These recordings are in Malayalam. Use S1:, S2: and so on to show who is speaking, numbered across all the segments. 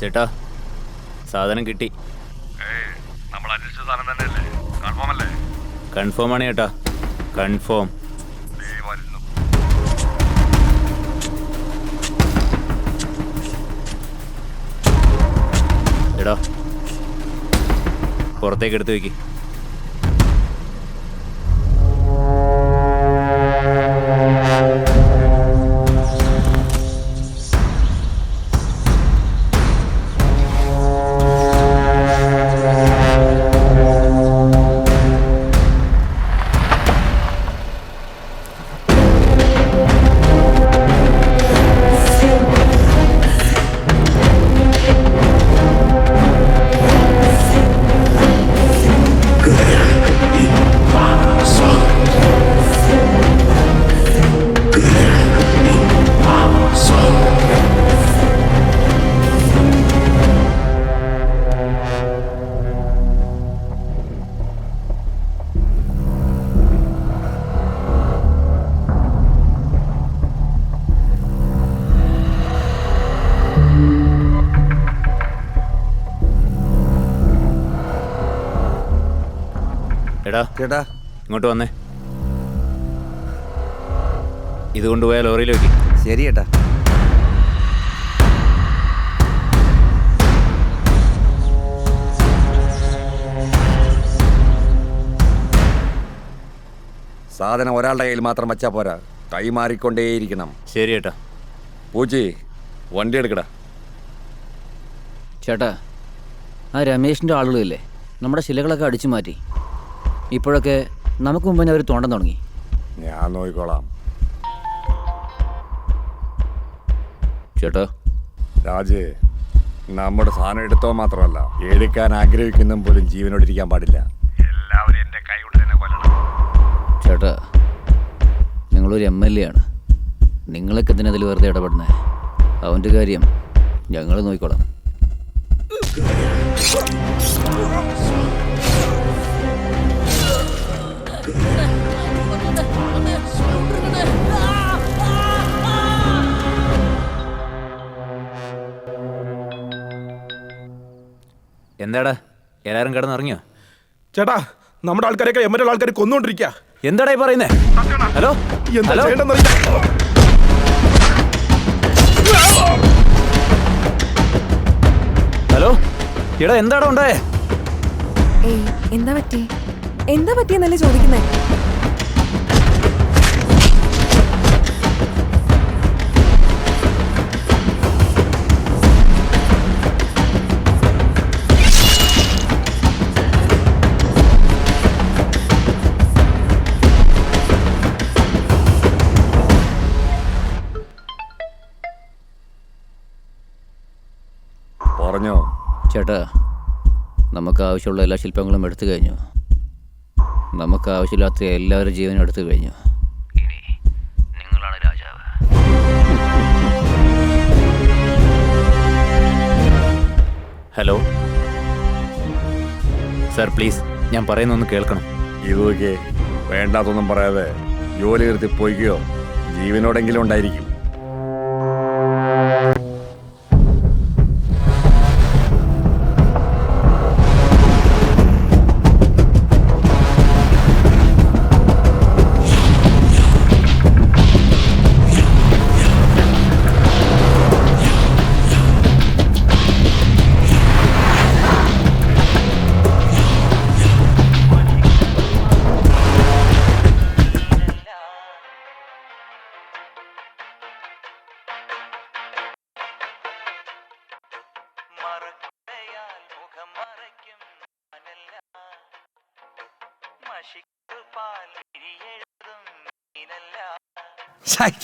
S1: ചേട്ടാ സാധനം കിട്ടി.
S2: നമ്മൾ അന്വേഷിച്ച സാധനം തന്നെയല്ലേ? കൺഫേം അല്ലേ?
S1: കൺഫേം ആണ് ചേട്ടാ, കൺഫേം. എടാ പുറത്തേക്ക് എടുത്ത് വെക്ക്. എടാ
S3: ചേട്ടാ
S1: ഇങ്ങോട്ട് വന്നേ. ഇത് കൊണ്ടുപോയാൽ ലോറിയിൽ വെക്കി.
S3: ശരി ചേട്ടാ. സാധനം ഒരാളുടെ കയ്യിൽ മാത്രം വച്ചാൽ പോരാ, കൈമാറിക്കൊണ്ടേയിരിക്കണം.
S1: ശരി ചേട്ടാ.
S3: പൂച്ചി വണ്ടി എടുക്കടാ.
S4: ചേട്ടാ, ആ രമേശിൻ്റെ ആളുകളില്ലേ, നമ്മുടെ ശിലകളൊക്കെ അടിച്ചു മാറ്റി. ഇപ്പോഴൊക്കെ നമുക്ക് മുമ്പ് അവർ തോണ്ടാൻ തുടങ്ങി.
S3: ഞാൻ നോക്കിക്കോളാം.
S4: ചേട്ടാ
S3: രാജേ, നമ്മുടെ സാധനം എടുത്തോ മാത്രമല്ല, എടുക്കാൻ ആഗ്രഹിക്കുന്നതും പോലും ജീവനോടിരിക്കാൻ പാടില്ല. എല്ലാവരും എൻ്റെ കൈ കൊണ്ട് തന്നെ കൊല്ലണം.
S4: ചേട്ടാ, നിങ്ങളൊരു MLA ആണ്. നിങ്ങളൊക്കെ ഇതിനതിൽ വെറുതെ ഇടപെടുന്നേ. അവൻ്റെ കാര്യം ഞങ്ങൾ നോക്കിക്കോളാം.
S1: എന്താടാ എല്ലാരും കിടന്നിറങ്ങിയോ?
S5: ചേട്ടാ, നമ്മുടെ ആൾക്കാരൊക്കെ എമ്മരുടെ ആൾക്കാരെ കൊന്നുകൊണ്ടിരിക്കുക.
S1: എന്താടാ ഈ പറയുന്നേ? ഹലോ
S5: എന്താ
S1: ഹലോ
S5: ചെയ്യണ്ടെന്നറിയില്ല.
S1: ഹലോ എടാ എന്താടാ ഉണ്ടായേ?
S6: എന്താ പറ്റിയെന്നല്ലേ ചോദിക്കുന്നേ?
S3: പറഞ്ഞോ
S4: ചേട്ടാ, നമുക്ക് ആവശ്യമുള്ള എല്ലാ ശില്പങ്ങളും എടുത്തു കഴിഞ്ഞു. നമുക്ക് ആവശ്യമില്ലാത്ത എല്ലാവരും ജീവനും എടുത്തു കഴിഞ്ഞു. ഇനി നിങ്ങളാണ് രാജാവ്.
S1: ഹലോ സാർ, പ്ലീസ് ഞാൻ പറയുന്നൊന്ന് കേൾക്കണം.
S3: ഇതൊക്കെ വേണ്ടാത്തൊന്നും പറയാതെ ജോലി നിർത്തി പോയിക്കോ. ജീവനോടെങ്കിലും ഉണ്ടായിരിക്കും.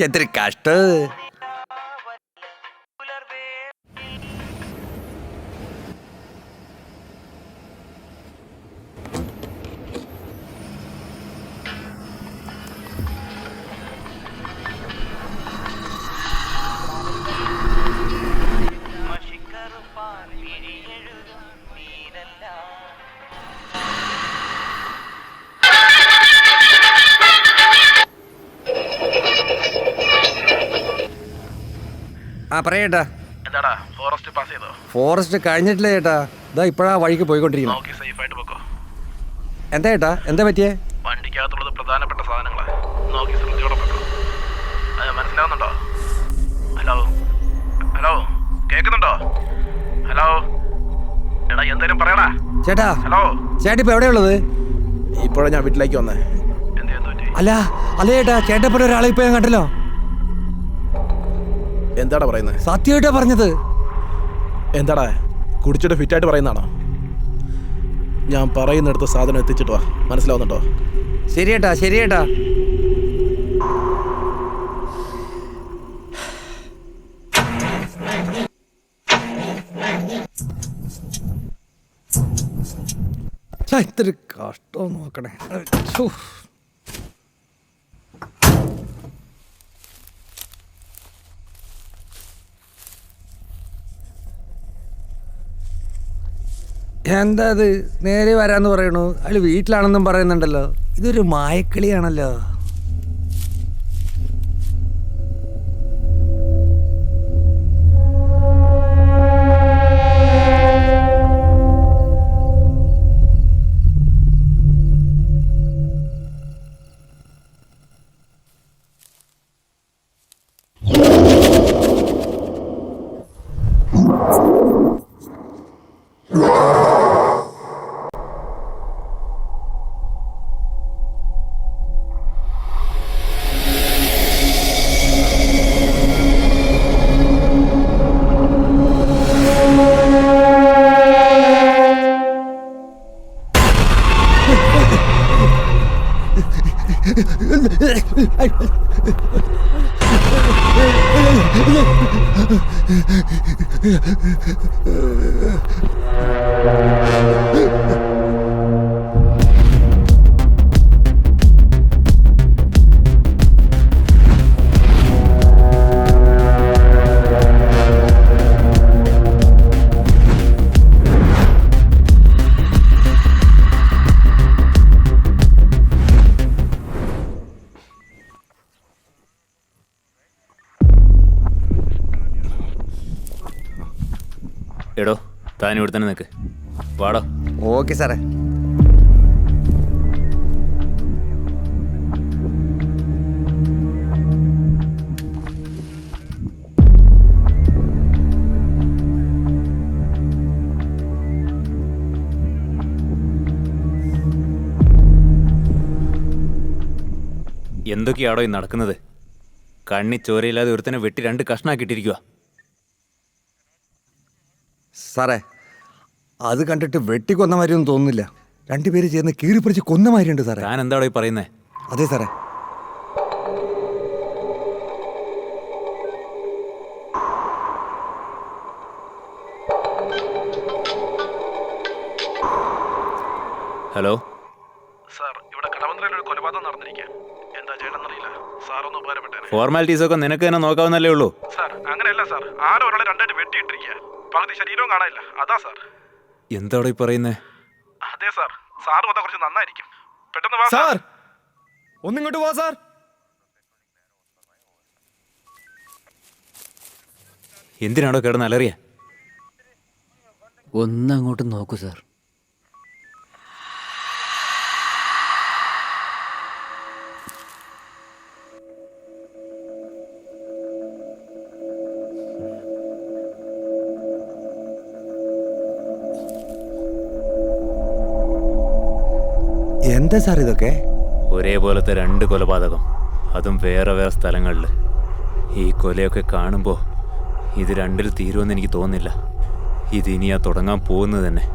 S3: എന്തൊരു കഷ്ട. ആ പറയട്ടാ.
S5: എന്താടാ ഫോറസ്റ്റ് പാസ് ചെയ്തോ?
S3: ഫോറസ്റ്റ് കഴിഞ്ഞിട്ടില്ല ചേട്ടാ, ഇതാ ഇപ്പോഴാ വഴിക്ക് പോയിക്കൊണ്ടിരിക്കുന്നു.
S5: നോക്കി സേഫ് ആയിട്ട് പോക്കോ.
S3: എന്താ ചേട്ടാ, എന്താ പറ്റിയേ?
S5: വണ്ടിക്കകത്തുള്ളത് പ്രധാനപ്പെട്ട സാധനങ്ങളാ, നോക്കി ശ്രദ്ധിച്ചോടെ പോക്കോ. അത് മനസ്സിലാവുന്നുണ്ടോ? ഹലോ ഹലോ, കേൾക്കുന്നുണ്ടോ? ഹലോ എടാ, എന്തേലും പറയടാ.
S3: ചേട്ടാ,
S5: ഹലോ
S3: ചേട്ടാ ഇപ്പൊ എവിടെയുള്ളത്?
S5: ഇപ്പോഴാ ഞാൻ വീട്ടിലേക്ക് വന്നേ.
S3: അല്ല അല്ല ചേട്ടാ, ചേട്ടപ്പോ ഒരാളെ ഇപ്പൊ ഞാൻ കണ്ടല്ലോ.
S5: എന്താടാ പറയുന്നത്?
S3: സത്യമായിട്ടാ പറഞ്ഞത്.
S5: എന്താടാ കുടിച്ചിട്ട് ഫിറ്റായിട്ട് പറയുന്നതാണോ? ഞാൻ പറയുന്നിടത്ത് സാധനം എത്തിച്ചിട്ട് വാ, മനസ്സിലാവുന്നുണ്ടോ?
S3: ശരി ചേട്ടാ, ശരി ചേട്ടാ. ഇത്തിരി കഷ്ടം നോക്കണേ. ഛോ. എന്താ അത് നേരെ വരാന്ന് പറയണു, അയാൾ വീട്ടിലാണെന്നും പറയുന്നുണ്ടല്ലോ. ഇതൊരു മായക്കളിയാണല്ലോ.
S1: എടോ, താൻ ഇവിടെ തന്നെ നിൽക്ക്. വാടോ.
S3: ഓക്കെ സാറേ.
S1: എന്തൊക്കെയാടോ ഈ നടക്കുന്നത്? കണ്ണി ചോരയില്ലാതെ ഒരുത്തനെ വെട്ടി 2 കഷ്ണാക്കിയിട്ടിരിക്കുക.
S3: സാറേ, അത് കണ്ടിട്ട് വെട്ടിക്കൊന്ന മാതിരിയൊന്നും തോന്നുന്നില്ല. രണ്ടുപേര് ചേർന്ന് കീറിപ്പറിച്ച് കൊന്ന മാതിരിയുണ്ട് സാറേ.
S1: താൻ എന്താടോ ഈ പറയുന്നേ?
S3: അതെ സാറേ.
S1: ഹലോ
S5: സാർ, ഇവിടെ കടവന്ത്രയിൽ ഒരു കൊലപാതകം നടന്നിരിക്കുക. എന്താ ചെയ്യണമെന്നറിയില്ല. സാറൊന്ന് ഉപകാരപ്പെട്ടേനെ.
S1: ഫോർമാലിറ്റീസൊക്കെ നിനക്ക് തന്നെ നോക്കാവുന്നല്ലേ ഉള്ളൂ.
S5: സാർ അങ്ങനെയല്ല സാർ, ആരോ ഒരാളെ രണ്ടായിട്ട് വെട്ടിയിട്ടിരിക്കുക. പകുതി ശരീരവും കാണാനില്ല. അതാ സാർ.
S1: എന്താടോ ഈ പറയുന്നേ?
S5: അതെ സാർ, സാറ് വന്നാൽ കുറച്ച് നന്നായിരിക്കും. പെട്ടെന്ന് വാ
S3: സാർ, ഒന്നിങ്ങോട്ട് പോവാ സാർ.
S1: എന്തിനാടോ കിടന്ന് അലറിയ?
S4: ഒന്നങ്ങോട്ട് നോക്കൂ സാർ.
S3: എന്താ സാർ ഇതൊക്കെ?
S1: ഒരേപോലത്തെ 2 കൊലപാതകം, അതും വേറെ വേറെ സ്ഥലങ്ങളിൽ. ഈ കൊലയൊക്കെ കാണുമ്പോൾ ഇത് 2ൽ തീരുമെന്ന് എനിക്ക് തോന്നുന്നില്ല. ഇതിനിയാ തുടങ്ങാൻ പോകുന്നത് തന്നെ.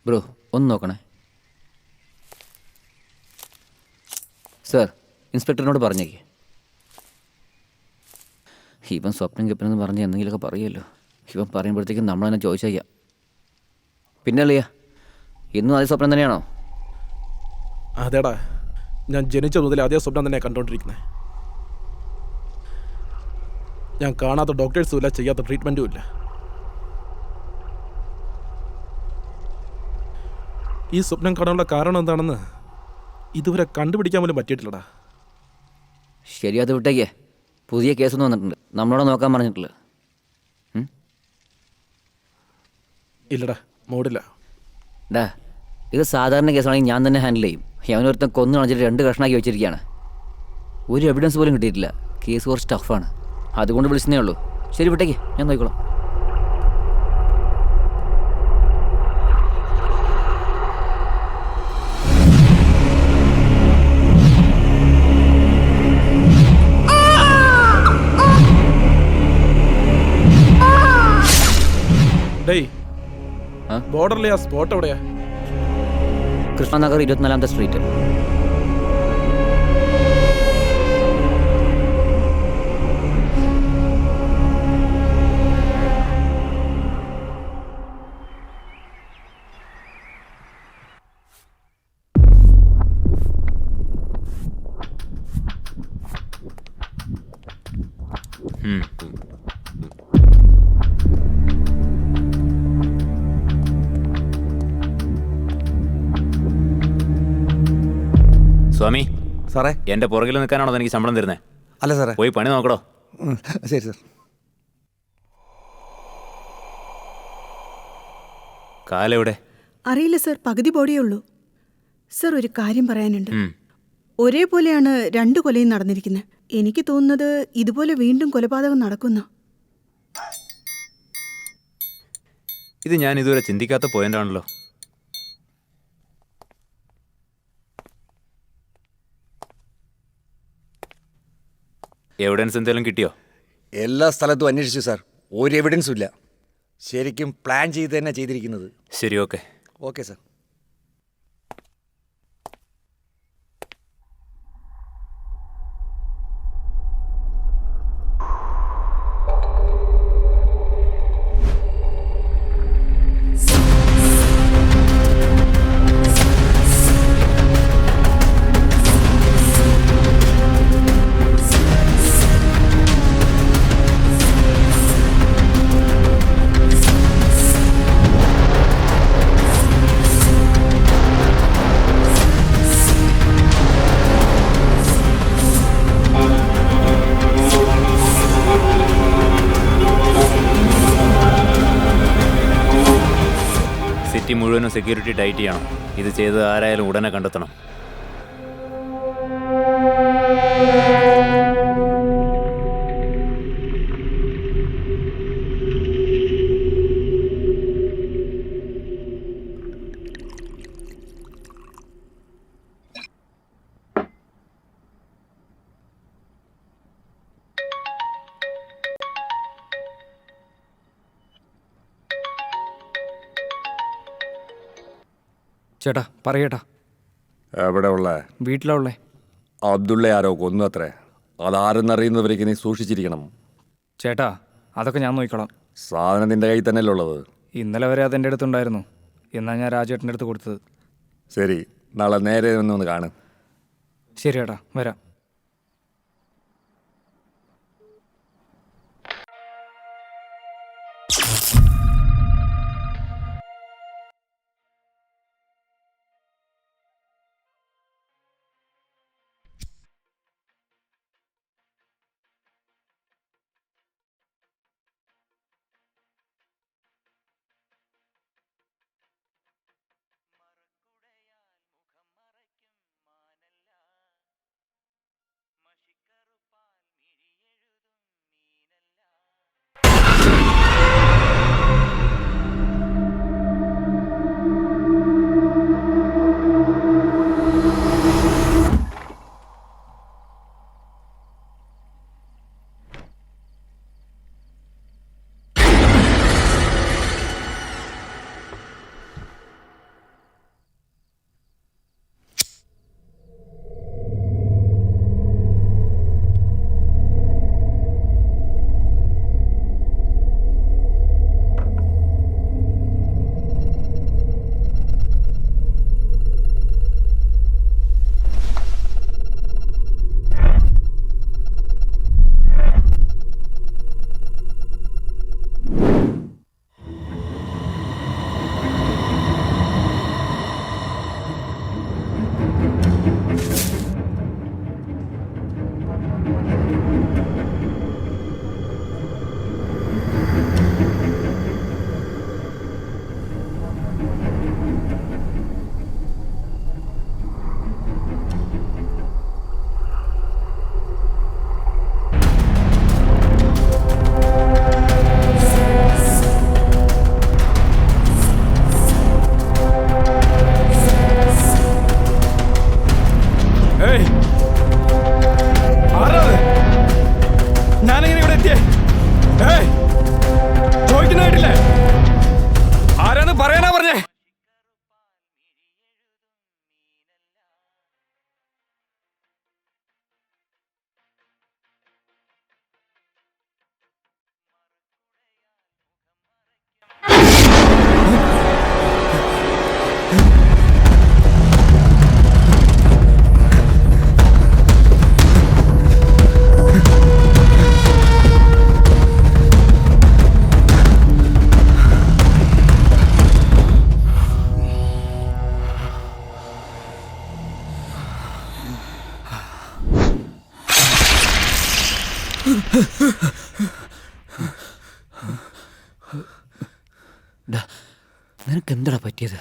S4: ബ്രോ ഒന്ന് നോക്കണേ. സാർ, ഇൻസ്പെക്ടറിനോട് പറഞ്ഞേക്ക്. ഇവൻ സ്വപ്നം കിപ്പനെന്ന് പറഞ്ഞ് എന്തെങ്കിലുമൊക്കെ പറയുമല്ലോ. ഇവൻ പറയുമ്പോഴത്തേക്കും നമ്മൾ തന്നെ ചോദിച്ചേക്കാം. പിന്നെ അല്ലയ്യ, ഇന്നും അതേ സ്വപ്നം തന്നെയാണോ?
S5: അതേടാ, ഞാൻ ജനിച്ച മുതൽ അതേ സ്വപ്നം തന്നെ കണ്ടുകൊണ്ടിരിക്കുന്നത്. ഞാൻ കാണാത്ത ഡോക്ടേഴ്സും ഇല്ല, ചെയ്യാത്ത ട്രീറ്റ്മെൻറ്റും ഇല്ല. ഈ സ്വപ്നം കാണാനുള്ള കാരണം എന്താണെന്ന് ഇതുവരെ കണ്ടുപിടിക്കാൻ പോലും പറ്റിയിട്ടില്ലടാ.
S4: ശരി, അത് വിട്ടേക്കേ. പുതിയ കേസൊന്നും വന്നിട്ടുണ്ട്, നമ്മളോട് നോക്കാൻ പറഞ്ഞിട്ടില്ല.
S5: ഇല്ലടാ, മൂടില്ല.
S4: ഡാ, ഇത് സാധാരണ കേസാണെങ്കിൽ ഞാൻ തന്നെ ഹാൻഡിൽ ചെയ്യും. അവനൊരുത്തൻ കൊന്നു കാണിച്ചിട്ട് 2 കഷ്ണമാക്കി വെച്ചിരിക്കുകയാണ്. ഒരു എവിഡൻസ് പോലും കിട്ടിയിട്ടില്ല. കേസ് കുറച്ച് ടഫാണ്, അതുകൊണ്ട് വിളിച്ചതേ ഉള്ളൂ. ശരി, വിട്ടേക്ക്, ഞാൻ നോക്കിക്കോളാം.
S5: ഡേയ്,
S4: ആ?
S5: ബോർഡറിലെ ആ സ്പോട്ട് എവിടെയാ?
S4: കൃഷ്ണനഗർ 24ാമത്തെ സ്ട്രീറ്റ്.
S1: സ്വാമി,
S7: സാറേ.
S1: എൻ്റെ പുറകിൽ നിൽക്കാനാണോ എനിക്ക് ശമ്പളം തരുന്നത്?
S7: അല്ല സാറേ.
S1: പോയി പണി നോക്കടോ.
S7: ശരി സാർ.
S1: കാലെവിടെ?
S8: അറിയില്ല സർ, പകുതി ബോഡിയേ ഉള്ളൂ. സർ, ഒരു കാര്യം പറയാനുണ്ട്.
S1: ഉം.
S8: ഒരേപോലെയാണ് 2 കൊലയും നടന്നിരിക്കുന്നത്. എനിക്ക് തോന്നുന്നത് ഇതുപോലെ വീണ്ടും കൊലപാതകം നടക്കുന്ന.
S1: ഇത് ഞാൻ ഇതുവരെ ചിന്തിക്കാത്ത പോയിന്റാണല്ലോ. എവിഡൻസ് എന്തെങ്കിലും കിട്ടിയോ?
S3: എല്ലാ സ്ഥലത്തും അന്വേഷിച്ചു സാർ, ഒരു എവിഡൻസും ഇല്ല. ശരിക്കും പ്ലാൻ ചെയ്ത് തന്നെ ചെയ്തിരിക്കുന്നത്.
S1: ശരി, ഓക്കെ.
S3: Okay sir.
S1: സിറ്റി മുഴുവനും സെക്യൂരിറ്റി ടൈറ്റ് ചെയ്യണം. ഇത് ചെയ്ത് ആരായാലും ഉടനെ കണ്ടെത്തണം.
S7: ചേട്ടാ പറയേട്ടാ.
S3: എവിടെ ഉള്ള?
S7: വീട്ടിലാ ഉള്ളേ.
S3: അബ്ദുള്ള ആരോ കൊന്നു അത്രേ. അതാരെന്നറിയുന്നവരേക്ക് നീ സൂക്ഷിച്ചിരിക്കണം.
S7: ചേട്ടാ, അതൊക്കെ ഞാൻ നോക്കിക്കോളാം.
S3: സാധനം നിന്റെ കയ്യിൽ തന്നെയല്ലേ ഉള്ളത്?
S7: ഇന്നലെ വരെ അതെൻ്റെ അടുത്തുണ്ടായിരുന്നു. എന്നാ ഞാൻ രാജേട്ടൻ്റെ അടുത്ത് കൊടുത്തത്.
S3: ശരി, നാളെ നേരെ ഒന്ന് കാണും.
S7: ശരി ചേട്ടാ, വരാം.
S4: നിനക്ക് എന്താടാ പറ്റിയത്?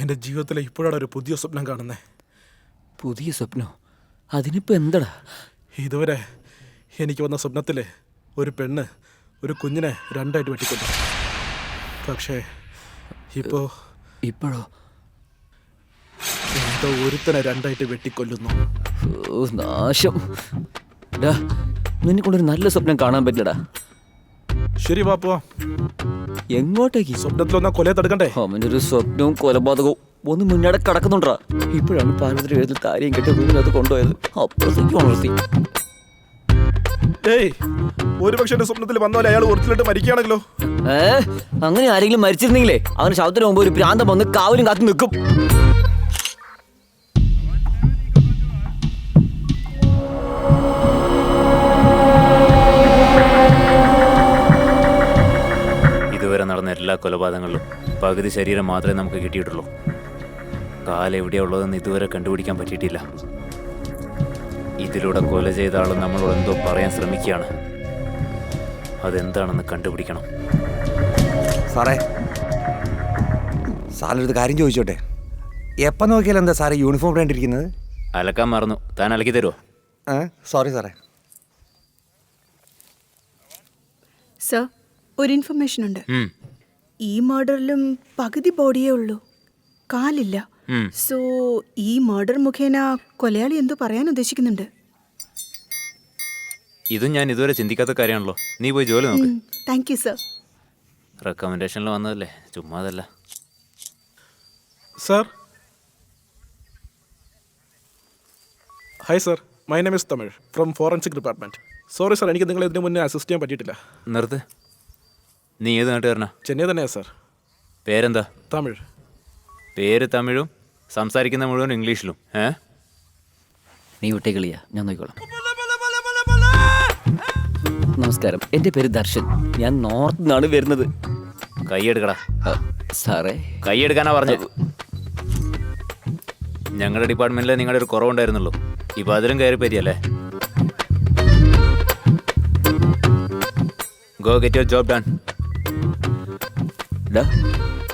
S5: എൻ്റെ ജീവിതത്തിലെ ഇപ്പോഴാണ് ഒരു പുതിയ സ്വപ്നം കാണുന്നത്.
S4: പുതിയ സ്വപ്നോ? അതിനിപ്പോൾ എന്താടാ?
S5: ഇതുവരെ എനിക്ക് വന്ന സ്വപ്നത്തിൽ ഒരു പെണ്ണ് ഒരു കുഞ്ഞിനെ രണ്ടായിട്ട് വെട്ടിക്കൊണ്ടു. പക്ഷേ
S4: ഇപ്പോഴോ?
S5: എന്തോ ഒരുത്തനെ രണ്ടായിട്ട് വെട്ടിക്കൊല്ലുന്നു.
S4: ഓ നാശം. ഡാ, നിന്നെ കൊണ്ടൊരു നല്ല സ്വപ്നം കാണാൻ പറ്റില്ലടാ.
S5: ശരി വാ പോവാം.
S4: എങ്ങോട്ടേക്ക്?
S5: സ്വപ്നത്തിലൊന്നാ കൊലയെ തടുക്കണ്ടേ?
S4: അവൻ്റെ ഒരു സ്വപ്നവും കൊലപാതകവും ഒന്ന് മുന്നേടെ കിടക്കുന്നുണ്ടാ. ഇപ്പോഴാണ് പാർവതി എഴുതി താരിയും കെട്ടി റൂമിനകത്ത് കൊണ്ടുപോയത്. അപ്പോഴത്തേക്ക് ഉണർത്തി.
S5: ഏയ്, ഒരുപക്ഷെ എന്റെ സ്വപ്നത്തിൽ വന്നാലേ അയാൾ ഒറിജിനലായിട്ട് മരിക്കുകയാണെങ്കിലോ?
S4: അങ്ങനെ ആരെങ്കിലും മരിച്ചിരുന്നെങ്കിലേ അവന് ശവത്തിന് മുമ്പ് ഒരു പ്രാന്തം വന്ന് കാവലും കാത്തു നിൽക്കും.
S1: ഇതുവരെ നടന്ന എല്ലാ കൊലപാതകങ്ങളിലും പകുതി ശരീരം മാത്രമേ നമുക്ക് കിട്ടിയിട്ടുള്ളൂ. കാലം എവിടെയുള്ളതെന്ന് ഇതുവരെ കണ്ടുപിടിക്കാൻ പറ്റിയിട്ടില്ല. ഇതിലൂടെ കൊല ചെയ്ത ആൾ നമ്മളോട് എന്തോ പറയാൻ ശ്രമിക്കുകയാണ്. അതെന്താണെന്ന് കണ്ടുപിടിക്കണം.
S3: സാറിനടുത്ത് കാര്യം ചോദിച്ചോട്ടെ? എപ്പം നോക്കിയാലും എന്താ സാറേ യൂണിഫോം ഇടേണ്ടിരിക്കുന്നത്?
S1: അലക്കാൻ മറന്നു. താൻ അലക്കി തരുമോ?
S3: സോറി സാറേ.
S8: സർ, ഒരു ഇൻഫർമേഷൻ ഉണ്ട്. ഈ മർഡറിലും പകുതി ബോഡിയേ ഉള്ളൂ, കാലില്ല. സോ ഈ മർഡർ മുഖേന കൊലയാളി എന്തോ പറയാൻ ഉദ്ദേശിക്കുന്നുണ്ട്.
S1: ഇതും ഞാൻ ഇതുവരെ ചിന്തിക്കാത്ത കാര്യമാണല്ലോ. നീ പോയി ജോലി നോക്ക്.
S8: Thank you sir.
S1: റെക്കമെൻഡേഷനിൽ വന്നതല്ലേ, ചുമ്മാതല്ല.
S5: Sir, hi sir, my name is Tamil from forensic department. Sorry sir, എനിക്ക് നിങ്ങളെ ഇതിനു മുന്നേ അസിസ്റ്റ് ചെയ്യാൻ പറ്റിയിട്ടില്ല.
S1: നിർത്ത്. നീ ഏത് നാട്ടുകാരനാ?
S5: ചെന്നൈ തന്നെയാ സാർ.
S1: പേരെന്താ?
S5: തമിഴ്.
S1: പേര് തമിഴും സംസാരിക്കുന്ന മുഴുവൻ ഇംഗ്ലീഷിലും.
S4: നീ വിട്ടേ കളിയാ, ഞാൻ നോക്കിക്കോളാം. നമസ്കാരം, എൻ്റെ പേര് ദർശൻ. ഞാൻ നോർത്ത് നിന്നാണ് വരുന്നത്.
S1: കൈയെടുക്കടാ.
S4: സാറേ,
S1: കൈയെടുക്കാനാ പറഞ്ഞത്. ഞങ്ങളുടെ ഡിപ്പാർട്ട്മെന്റിൽ നിങ്ങളുടെ ഒരു കുറവുണ്ടായിരുന്നുള്ളൂ. ഇപ്പൊ അതിലും കയറി പറ്റിയല്ലേ? Go get your job done.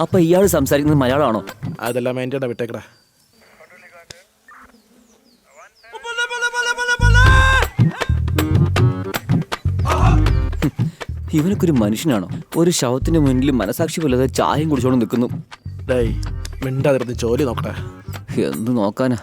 S4: അപ്പൊ ഇയാൾ സംസാരിക്കുന്നത് മലയാളമാണോ?
S5: അതെല്ലാം എൻ്റെ വിട്ടേക്കടാ.
S4: ഇവനൊക്കെ ഒരു മനുഷ്യനാണോ? ഒരു ശവത്തിന് മുന്നിൽ മനസാക്ഷി പോലത്തെ ചായയും കുടിച്ചോണ്ട് നിൽക്കുന്നു.
S5: ഡേയ്, മിണ്ടാതിരുന്ന് ജോലി നോക്കട്ടെ.
S4: എന്ത് നോക്കാനാ?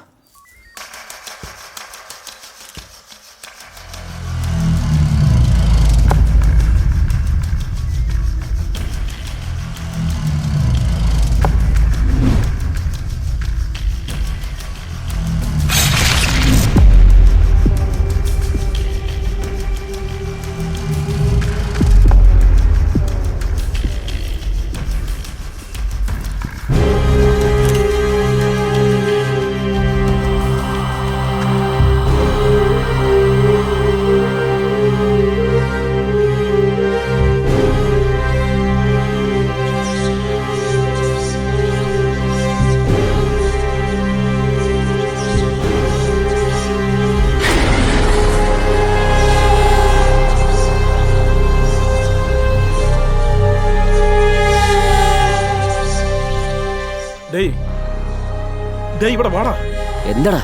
S5: ഡേയ്, ഇവിടെ വാടാ.
S4: എന്താടാ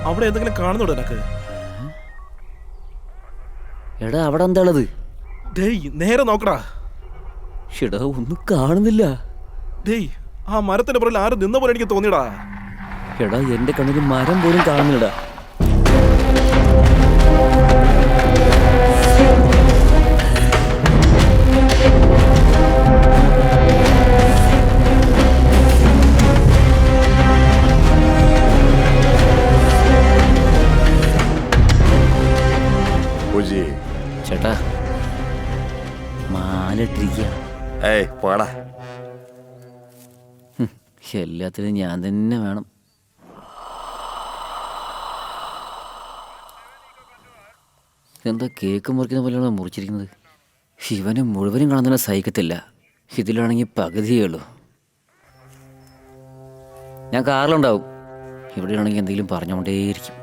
S5: അവിടെ എന്തെങ്കിലും കാണുന്നുണ്ടോ നിനക്ക്?
S4: എടാ, അവിടെ എന്താ ഉള്ളത്?
S5: ഡേയ്, നേരെ നോക്കടാ.
S4: എടാ, ഒന്നും കാണുന്നില്ല.
S5: ഡേയ്, ആ മരത്തിന്റെ പുറകിൽ ആരും നിന്ന പോലെ എനിക്ക് തോന്നിയടാ.
S4: എടാ, എന്റെ കണ്ണിൽ മരം പോലും കാണുന്നില്ലടാ. ചേട്ടാ, മാലിട്ടിരിക്കുക.
S3: പോടാ.
S4: എല്ലാത്തിനും ഞാൻ തന്നെ വേണം. എന്താ കേക്ക് മുറിക്കുന്ന പോലെയാണോ മുറിച്ചിരിക്കുന്നത്? ഇവനെ മുഴുവനും കാണുന്ന സഹിക്കത്തില്ല. ഇതിലാണെങ്കിൽ പകുതിയേ ഉള്ളൂ. ഞാൻ കാറിലുണ്ടാവും. ഇവിടെയാണെങ്കിൽ എന്തെങ്കിലും പറഞ്ഞുകൊണ്ടേയിരിക്കും.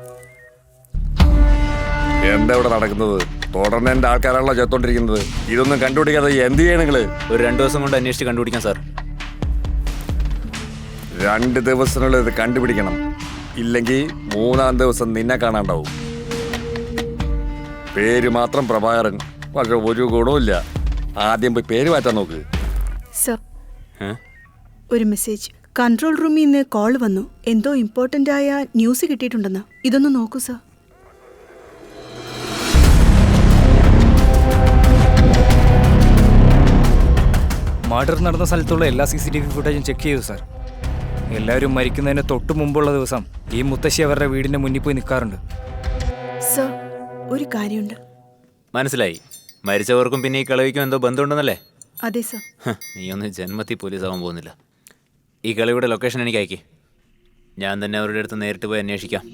S3: എന്താ ഇവിടെ നടക്കുന്നത്? തുടർന്ന് എന്റെ ആൾക്കാരാണല്ലോ ചെത്തോണ്ടിരിക്കുന്നത്. ഇതൊന്നും കണ്ടുപിടിക്കാതെ എന്ത് ചെയ്യണം നിങ്ങള്?
S1: ഒരു 2 ദിവസം കൊണ്ട് അന്വേഷിച്ച് കണ്ടുപിടിക്കാം സാർ.
S3: 2 ദിവസത്തിനുള്ളിൽ ഇത് കണ്ടുപിടിക്കണം. ഇല്ലെങ്കിൽ 3-ാം ദിവസം നിന്നെ കാണാണ്ടാവും. പേര് മാത്രം പ്രഭാകരൻ, പക്ഷെ ഒരു ഗുണവുമില്ല. ആദ്യം പോയി പേര് മാറ്റാൻ നോക്ക്.
S8: സർ, ഒരു മെസ്സേജ്. കൺട്രോൾ റൂമിൽ നിന്ന് കോൾ വന്നു. എന്തോ ഇമ്പോർട്ടൻ്റ് ആയ ന്യൂസ് കിട്ടിയിട്ടുണ്ടെന്ന്. ഇതൊന്ന് നോക്കൂ സർ.
S7: മർഡർ നടന്ന സ്ഥലത്തുള്ള എല്ലാ CCTV ഫുട്ടേജും ചെക്ക് ചെയ്തു സാർ. എല്ലാവരും മരിക്കുന്നതിന് തൊട്ട് മുമ്പുള്ള ദിവസം ഈ മുത്തശ്ശി അവരുടെ വീടിൻ്റെ മുന്നിൽ പോയി നിൽക്കാറുണ്ട്.
S8: സർ, ഒരു കാര്യമുണ്ട്.
S1: മനസ്സിലായി. മരിച്ചവർക്കും പിന്നെ ഈ കളിക്കും എന്തോ ബന്ധമുണ്ടെന്നല്ലേ?
S8: അതെ സർ.
S1: നീ ഒന്ന് ജന്മത്തിൽ പോലീസ് ആവാൻ പോകുന്നില്ല. ഈ കളിയുടെ ലൊക്കേഷൻ എനിക്ക് അയക്കി. ഞാൻ തന്നെ അവരുടെ അടുത്ത് നേരിട്ട് പോയി അന്വേഷിക്കാം.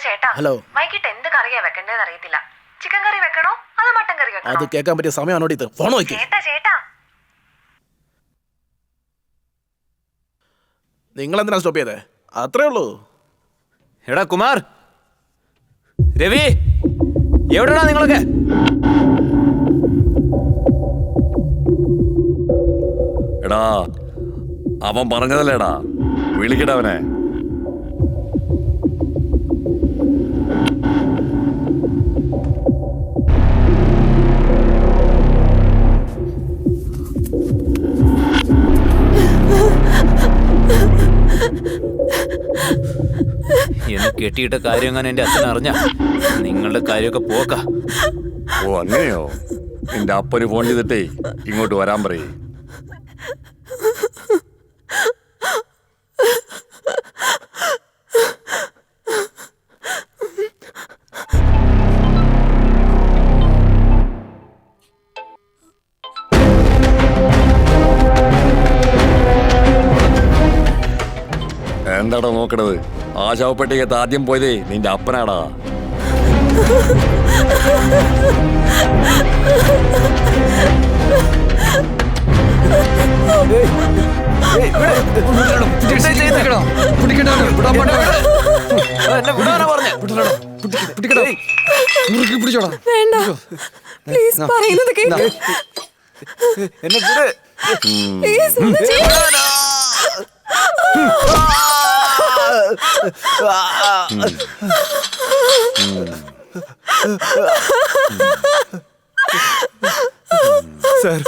S9: ചേട്ടാ
S5: ഹലോ.
S9: വൈകിട്ട് എന്ത് കറിയാ വെക്കണ്ടേന്ന് അറിയത്തില്ല. ചിക്കൻ കറി വെക്കണോ അതോ മട്ടൻ കറി വെക്കണോ?
S5: അത് കേൾക്കാൻ പറ്റിയ സമയമാണോ ഇത്? ഫോൺ നോക്കി.
S9: ചേട്ടാ
S5: നിങ്ങൾ എന്തിനാ സ്റ്റോപ്പ് ചെയ്തേ? അത്രേ ഉള്ളൂ.
S1: എടാ കുമാർ, രവി, എവിടെടാ നിങ്ങളൊക്കെ?
S3: എടാ, അവൻ പറഞ്ഞതല്ലേടാ, വിളിക്കടവനെ.
S1: എന്ന് കെട്ടിയിട്ട കാര്യം അങ്ങനെ എൻ്റെ അച്ഛൻ അറിഞ്ഞ നിങ്ങളുടെ കാര്യമൊക്കെ പോക്ക.
S3: ഓ അങ്ങനെയോ? നിന്റെ അപ്പന് ഫോൺ ചെയ്തിട്ടേ ഇങ്ങോട്ട് വരാൻ പറയേ. എന്താടാ നോക്കണത്? ആ ശവപ്പെട്ടിക്കകത്ത് ആദ്യം പോയതേ നിന്റെ അപ്പനാടാ.
S6: വേണ്ട, പ്ലീസ് പറയുന്നത് കേൾക്ക്. പ്ലീസ് ഒന്ന് ചെയ്യ്.
S1: സാർ,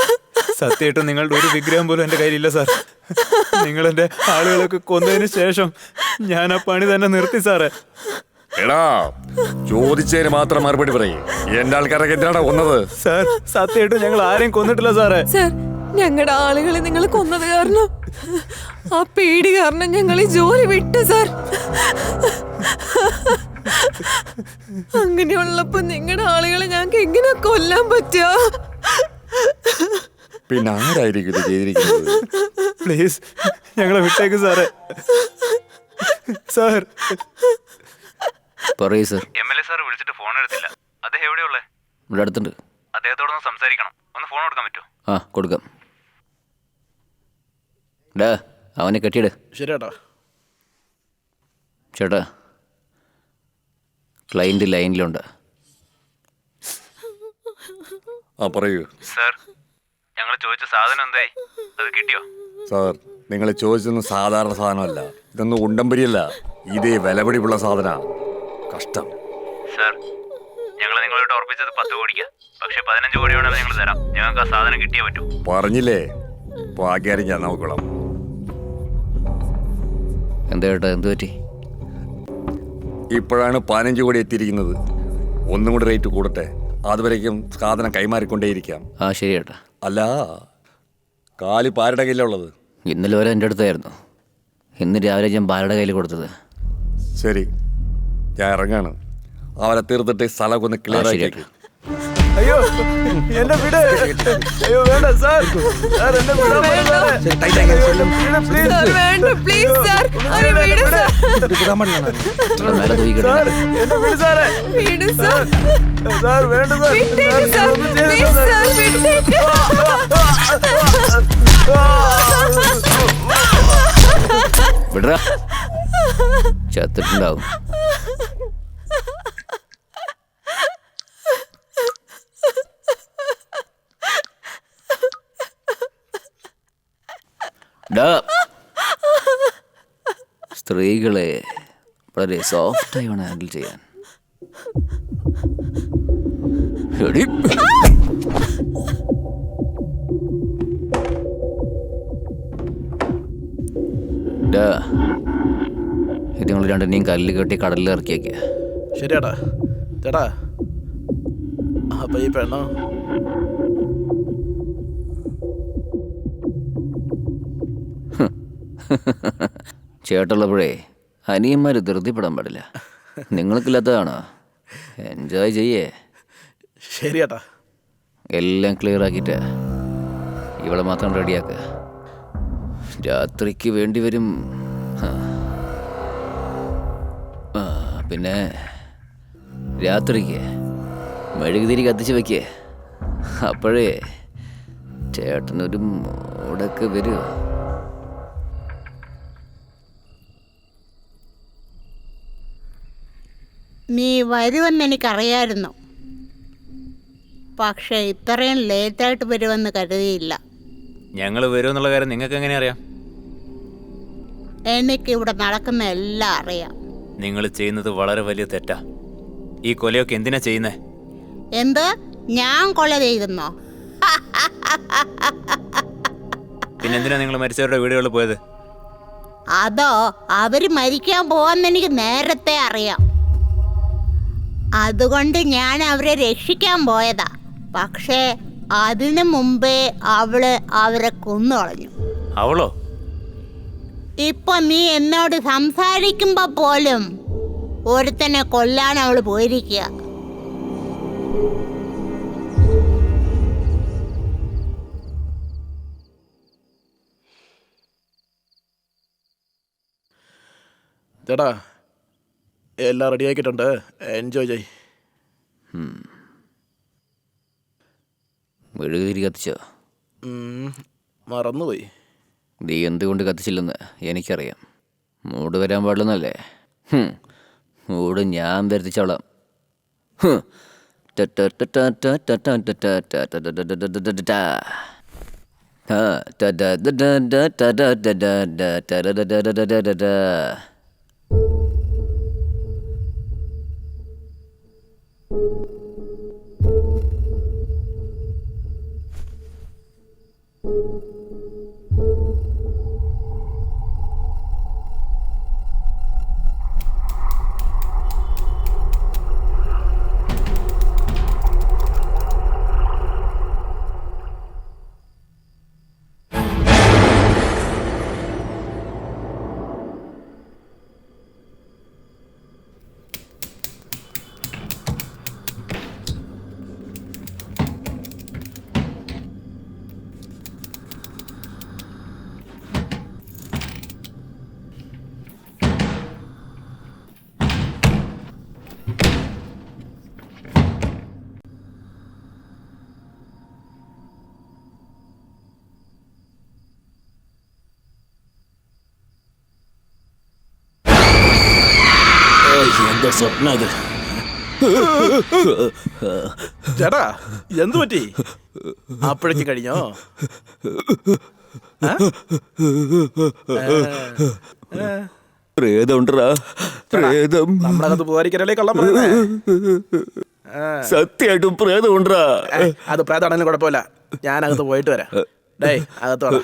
S1: സത്യമായിട്ടും നിങ്ങളുടെ ഒരു വിഗ്രഹം പോലും എൻ്റെ കയ്യിലില്ല സാർ. നിങ്ങളെൻ്റെ ആളുകളൊക്കെ കൊന്നതിന് ശേഷം ഞാൻ ആ പണി തന്നെ നിർത്തി സാറേ.
S3: എടാ, ചോദിച്ചതിന് മാത്രം മറുപടി പറയും. എന്റെ ആൾക്കാരൊക്കെ എന്തിനാടാ കൊന്നത്?
S1: സാർ, സത്യമായിട്ടും ഞങ്ങൾ ആരെയും കൊന്നിട്ടില്ല സാറേ.
S6: സർ, ഞങ്ങളുടെ ആളുകളെ നിങ്ങൾ കൊന്നത് കാരണം, ആ പേടി കാരണം ഞങ്ങൾ ഈ ജോലി വിട്ടു സാർ. അങ്ങനെയുള്ളപ്പോ നിങ്ങളുടെ ആളുകളെ ഞങ്ങൾക്ക് എങ്ങനെ കൊല്ലാൻ പറ്റുക?
S3: പിന്നെ ആരായിരിക്കും ഇത് ചെയ്തിരിക്കുന്നത്?
S1: പ്ലീസ് ഞങ്ങളെ വിട്ടേക്ക് സാറേ. സാർ,
S4: പറയൂ സർ.
S2: MLA സാർ വിളിച്ചിട്ട് ഫോൺ എടുത്തില്ല. അദ്ദേഹം എവിടെയുള്ളേ?
S4: ഇവിടെ അടുത്തുണ്ട്.
S2: അദ്ദേഹത്തോടൊന്ന് സംസാരിക്കണം. ഒന്ന് ഫോൺ കൊടുക്കാൻ പറ്റുമോ?
S4: ആ, കൊടുക്കാം. ഡാ, അവനെ കെട്ടിയിട്.
S5: ശരി ചേട്ടാ.
S4: ചേട്ടാ, ക്ലൈൻറ്റ് ലൈനിലുണ്ട്.
S3: ആ പറയൂ
S2: സാർ, ഞങ്ങൾ ചോദിച്ച സാധനം എന്തായി? അത് കിട്ടിയോ?
S3: സാർ, നിങ്ങൾ ചോദിച്ചൊന്നും സാധാരണ സാധനമല്ല. ഇതൊന്നും ഉണ്ടംപരിയല്ല. ഇതേ വിലപിടിപ്പുള്ള സാധന. കഷ്ടം.
S2: സാർ, ഞങ്ങൾ നിങ്ങളോട് ഉറപ്പിച്ചത് 10 കോടിക്കാ. പക്ഷെ 15 കോടി വേണമെങ്കിൽ ഞങ്ങൾ തരാം. ഞങ്ങൾക്ക് ആ സാധനം കിട്ടിയേ പറ്റൂ.
S3: പറഞ്ഞില്ലേ, ഭാഗ്യാരി ഞാൻ നോക്കണം.
S4: എന്താ ചേട്ടാ, എന്ത് പറ്റി?
S3: ഇപ്പോഴാണ് 15 കോടി എത്തിയിരിക്കുന്നത്. ഒന്നും കൂടി റേറ്റ് കൂടട്ടെ. അതുവരേക്കും സാധനം കൈമാറിക്കൊണ്ടേയിരിക്കാം.
S4: ആ ശരി ചേട്ടാ.
S3: അല്ല, കാലി പാരുടെ കയ്യിലുള്ളത്?
S4: ഇന്നലെ വരെ എൻ്റെ അടുത്തായിരുന്നു. ഇന്ന് രാവിലെ ഞാൻ ബാലയുടെ കയ്യിൽ കൊടുത്തത്.
S3: ശരി, ഞാൻ ഇറങ്ങാണ്. അവരെ തീർത്തിട്ട് ഈ സ്ഥലമൊക്കെ ഒന്ന് ക്ലിയർ ആക്കിയേക്ക്.
S5: അയ്യോ എന്നെ വിട്. അയ്യോ വേണ്ട സാർ. സാർ എന്നെ വിടാൻ
S6: വേണ്ട.
S5: പ്ലീസ്.
S6: സാർ വേണ്ട പ്ലീസ് സാർ അവരെ വിട് സാർ
S4: മേലെ തൂക്കിക്കിടണം.
S5: സാർ എന്നെ വിട് സാറേ.
S6: വിട് സാർ
S5: സാർ വേണ്ട സാർ.
S6: വിട്ടേക്ക് സാർ പ്ലീസ് സാർ വിട്ടേക്ക്
S4: വിടറാ, ചത്തിട്ടുണ്ടാവും. ഡാ, സ്ത്രീകളെ വളരെ സോഫ്റ്റായി വേണം ഹാൻഡിൽ ചെയ്യാൻ. എടി. ഡാ, ഇത് നിങ്ങൾ രണ്ടിനെയും കല്ല് കെട്ടി കടലിൽ ഇറക്കിയേക്ക്.
S5: ശരിയാടാ ചേട്ടാ. അപ്പൊ ഈ പെണ്ണോ?
S4: ചേട്ടുള്ളപ്പോഴേ അനിയന്മാർ ധൃതിപ്പെടാൻ പാടില്ല. നിങ്ങൾക്കില്ലാത്തതാണോ? എൻജോയ് ചെയ്യേ.
S5: ശരിയാട്ടാ.
S4: എല്ലാം ക്ലിയർ ആക്കിയിട്ട് ഇവളെ മാത്രം റെഡിയാക്കുക. രാത്രിക്ക് വേണ്ടി വരും. പിന്നെ രാത്രിക്ക് മെഴുകുതിരി കത്തിച്ച് വയ്ക്കേ. അപ്പോഴേ ചേട്ടനൊരു മൂടൊക്കെ വരുമോ?
S10: നീ വരുമെന്ന് എനിക്കറിയായിരുന്നു, പക്ഷെ ഇത്രയും ലേറ്റായിട്ട് വരുമെന്ന് കരുതിയില്ല.
S1: ഞങ്ങൾ വരുമെന്നുള്ള കാര്യം നിങ്ങൾക്ക് എങ്ങനെ അറിയാം?
S10: എനിക്കിവിടെ നടക്കുന്ന എല്ലാം അറിയാം.
S1: നിങ്ങൾ ചെയ്യുന്നത് വളരെ വലിയ തെറ്റാ. ഈ കൊലയൊക്കെ എന്തിനാ ചെയ്യുന്നേ?
S10: എന്ത്? ഞാൻ കൊല ചെയ്തെന്നോ?
S1: പിന്നെന്തിനാ നിങ്ങൾ മരിച്ചവരുടെ വീടുകളിൽ പോയത്?
S10: അതോ അവര് മരിക്കാൻ പോവാന്ന് എനിക്ക് നേരത്തെ അറിയാം. അതുകൊണ്ട് ഞാൻ അവരെ രക്ഷിക്കാൻ പോയതാ. പക്ഷേ അതിനു മുമ്പേ അവരെ കൊന്നുകളഞ്ഞു.
S1: അവളോ?
S10: ഇപ്പൊ നീ എന്നോട് സംസാരിക്കുമ്പോ പോലും ഒരുത്തനെ കൊല്ലാൻ അവള് പോയിരിക്കുക.
S5: ചേട്ടാ എല്ലാം റെഡി ആക്കിയിട്ടുണ്ട്, എൻജോയ് ചെയ്.
S4: മെഴുകുതിരി കത്തിച്ചോ?
S5: മറന്നുപോയി.
S4: നീ എന്തുകൊണ്ട് കത്തിച്ചില്ലെന്ന് എനിക്കറിയാം. മൂട് വരാൻ പാടില്ലെന്നല്ലേ? മൂട് ഞാൻ വരുത്തിച്ചോളാം.
S5: എന്താ സ്വപ്നം അത്? ചേട്ടാ എന്തു പറ്റി? അപ്പോഴേക്ക് കഴിഞ്ഞോ?
S4: പ്രേതമുണ്ടാ? പ്രേതം
S5: നമ്മളകത്ത് പോകാതിരിക്കാനല്ലേ കള്ളം പറയുന്നേ?
S4: സത്യമായിട്ടും പ്രേതമുണ്ടാ?
S5: അത് പ്രേതാണെങ്കിലും കുഴപ്പമില്ല, ഞാനകത്ത് പോയിട്ട് വരാം. ഡേയ് അകത്ത് വേണം.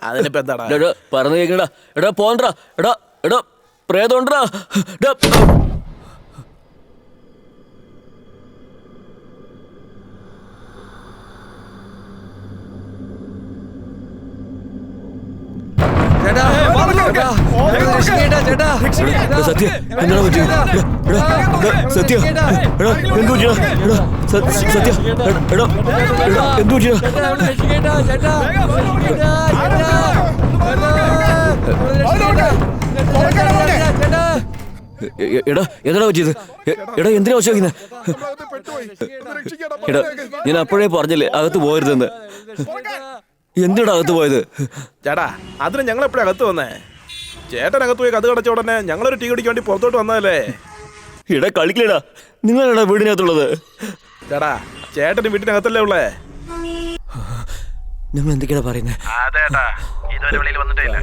S5: അതിനിപ്പോ എന്താടാ?
S4: പറഞ്ഞു കേക്കടാ. എടാ പോണ്ടാ. എടാ എടാ പ്രേതമുണ്ടാ?
S5: ചേട്ടാ
S4: സത്യ എന്താണ് പറ്റിയത്? സത്യ എന്തു പറ്റിയ? സത്യ എന്തു പറ്റിയ? എടാ എന്താ പറ്റിയത്? എടാ എന്തിനാ വശിക്കുന്നത്? എടാ ഞാൻ അപ്പോഴേ പറഞ്ഞില്ലേ അകത്ത് പോകരുതെന്ന്. എന്തിനാ അകത്ത് പോയത്?
S5: ചേട്ടാ അതിന് ഞങ്ങൾ എപ്പോഴും അകത്ത് വന്നേ? ചേട്ടൻ അകത്ത് പോയി കഥ കടച്ച ഉടനെ ഞങ്ങളൊരു ടീ കുടിക്കാൻ വേണ്ടി പുറത്തോട്ട് വന്നതല്ലേ?
S4: എടാ കളിക്കലടാ, നിങ്ങളാടാ വീടിനകത്തുള്ളത്.
S5: ചേട്ടാ ചേട്ടന് വീട്ടിനകത്തല്ലേ ഉള്ളേ?
S4: നിങ്ങൾ എന്തൊക്കെയാ പറയുന്നത്?
S2: അതേട്ടാ ഇതുവരെ വെളിയിൽ വന്നിട്ടേ ഇല്ല.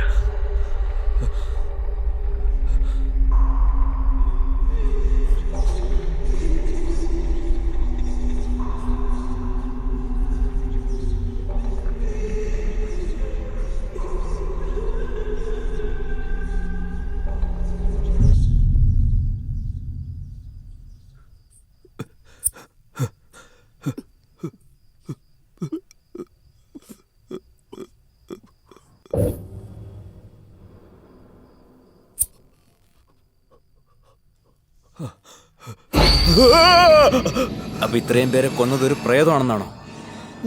S1: അപ്പൊ ഇത്രയും പേരെ കൊന്നത് ഒരു പ്രേതമാണെന്നാണോ?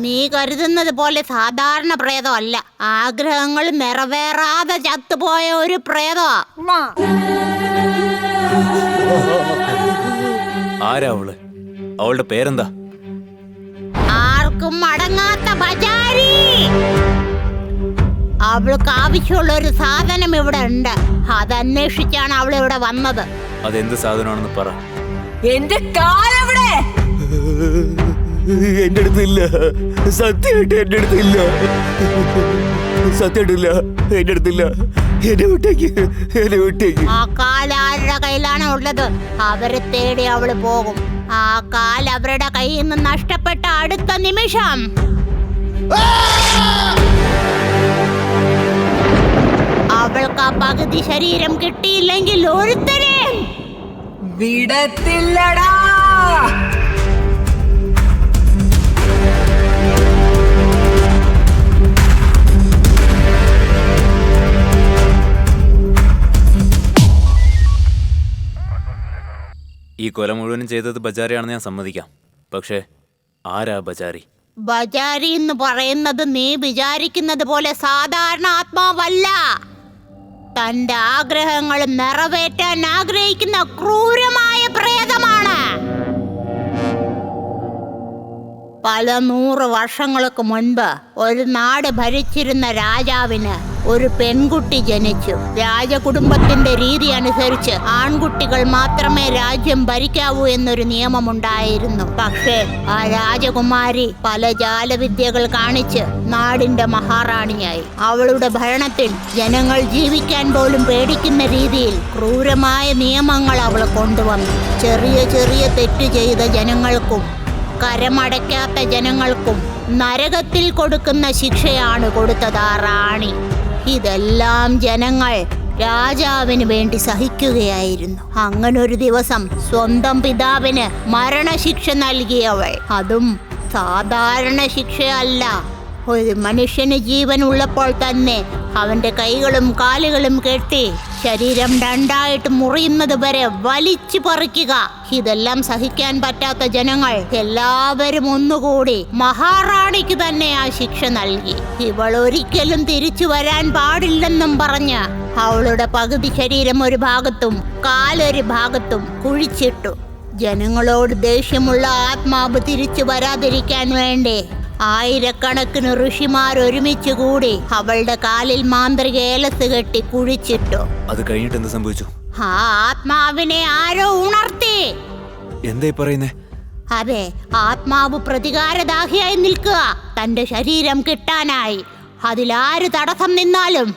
S10: നീ കരുതുന്നത് പോലെ സാധാരണ പ്രേതമല്ല. ആഗ്രഹങ്ങൾ നിറവേറാതെ ചത്തുപോയ ഒരു പ്രേതമാ.
S1: ആരാ അവള്? അവളുടെ പേരെന്താ?
S10: ആർക്കും അടങ്ങാത്ത ബജാരി. അവൾക്ക് ആവശ്യമുള്ള ഒരു സാധനം ഇവിടെ ഉണ്ട്. അതന്വേഷിച്ചാണ് അവൾ ഇവിടെ വന്നത്.
S1: അതെന്ത് സാധനമാണെന്ന് പറ.
S6: എന്റെ കാലെവിടെ?
S4: എന്റെ അടുത്തില്ല, സത്യമായിട്ട് എന്റെ അടുത്തില്ല. സത്യമായിട്ടില്ല, എന്റെ അടുത്തില്ല. എന്നെ വിട്ടേക്ക്, എന്നെ വിട്ടേക്ക്.
S10: ആ കാൽ ആരുടെ കയ്യിലാണ് ഉള്ളത്? അവരെ തേടി അവള് പോകും. ആ കാൽ അവരുടെ കയ്യിൽ നിന്ന് നഷ്ടപ്പെട്ട അടുത്ത നിമിഷം അവൾക്ക് ആ പകുതി ശരീരം കിട്ടിയില്ലെങ്കിൽ ഒരുത്തരെയും
S6: വിടത്തില്ലടാ.
S1: ഈ കൊല മുഴുവനും ചെയ്തത് ബജാരിയാണെന്ന് ഞാൻ സമ്മതിക്കാം. പക്ഷേ ആരാ ബജാരി?
S10: ബജാരി എന്ന് പറയുന്നത് നീ വിചാരിക്കുന്നത് പോലെ സാധാരണ ആത്മാവല്ല. തന്റെ ആഗ്രഹങ്ങൾ നിറവേറ്റാൻ ആഗ്രഹിക്കുന്ന ക്രൂരമായ പ്രേതമാണ്. പല 100 വർഷങ്ങൾക്ക് മുൻപ് ഒരു നാട് ഭരിച്ചിരുന്ന രാജാവിന് ഒരു പെൺകുട്ടി ജനിച്ചു. രാജകുടുംബത്തിന്റെ രീതി അനുസരിച്ച് ആൺകുട്ടികൾ മാത്രമേ രാജ്യം ഭരിക്കാവൂ എന്നൊരു നിയമമുണ്ടായിരുന്നു. പക്ഷേ ആ രാജകുമാരി പല ജാലവിദ്യകൾ കാണിച്ച് നാടിന്റെ മഹാറാണിയായി. അവളുടെ ഭരണത്തിൽ ജനങ്ങൾ ജീവിക്കാൻ പോലും പേടിക്കുന്ന രീതിയിൽ ക്രൂരമായ നിയമങ്ങൾ അവൾ കൊണ്ടുവന്നു. ചെറിയ ചെറിയ തെറ്റ് ചെയ്ത ജനങ്ങൾക്കും കരമടയ്ക്കാത്ത ജനങ്ങൾക്കും നരകത്തിൽ കൊടുക്കുന്ന ശിക്ഷയാണ് കൊടുത്തത് ആ റാണി. ഇതെല്ലാം ജനങ്ങൾ രാജാവിന് വേണ്ടി സഹിക്കുകയായിരുന്നു. അങ്ങനൊരു ദിവസം സ്വന്തം പിതാവിന് മരണശിക്ഷ നൽകിയവൾ. അതും സാധാരണ ശിക്ഷയല്ല. ഒരു മനുഷ്യന് ജീവൻ ഉള്ളപ്പോൾ തന്നെ അവന്റെ കൈകളും കാലുകളും കെട്ടി ശരീരം 2ആയിട്ട് മുറിയുന്നത് വരെ വലിച്ചു പറിക്കുക. ഇതെല്ലാം സഹിക്കാൻ പറ്റാത്ത ജനങ്ങൾ എല്ലാവരും ഒന്നുകൂടി മഹാറാണിക്ക് തന്നെ ആ ശിക്ഷ നൽകി. ഇവൾ ഒരിക്കലും തിരിച്ചു വരാൻ പാടില്ലെന്നും പറഞ്ഞ് അവളുടെ പകുതി ശരീരം ഒരു ഭാഗത്തും കാലൊരു ഭാഗത്തും കുഴിച്ചിട്ടു. ജനങ്ങളോട് ദേഷ്യമുള്ള ആത്മാവ് തിരിച്ചു വരാതിരിക്കാൻ വേണ്ടി ആയിരക്കണക്കിന് ഋഷിമാർ ഒരുമിച്ച് കൂടി അവളുടെ കാലിൽ മാന്ത്രിക ഏലസ് കെട്ടി കുഴിച്ചിട്ടു.
S1: അത് കഴിഞ്ഞിട്ട് എന്ത് സംഭവിച്ചു?
S10: ആ ആത്മാവിനെ ആരോ ഉണർത്തി.
S1: എന്തായി പറയുന്നേ?
S10: അതെ, ആത്മാവ് പ്രതികാരദാഹിയായി നിൽക്കുക, തന്റെ ശരീരം കിട്ടാനായി. അതിലാര് തടസ്സം നിന്നാലും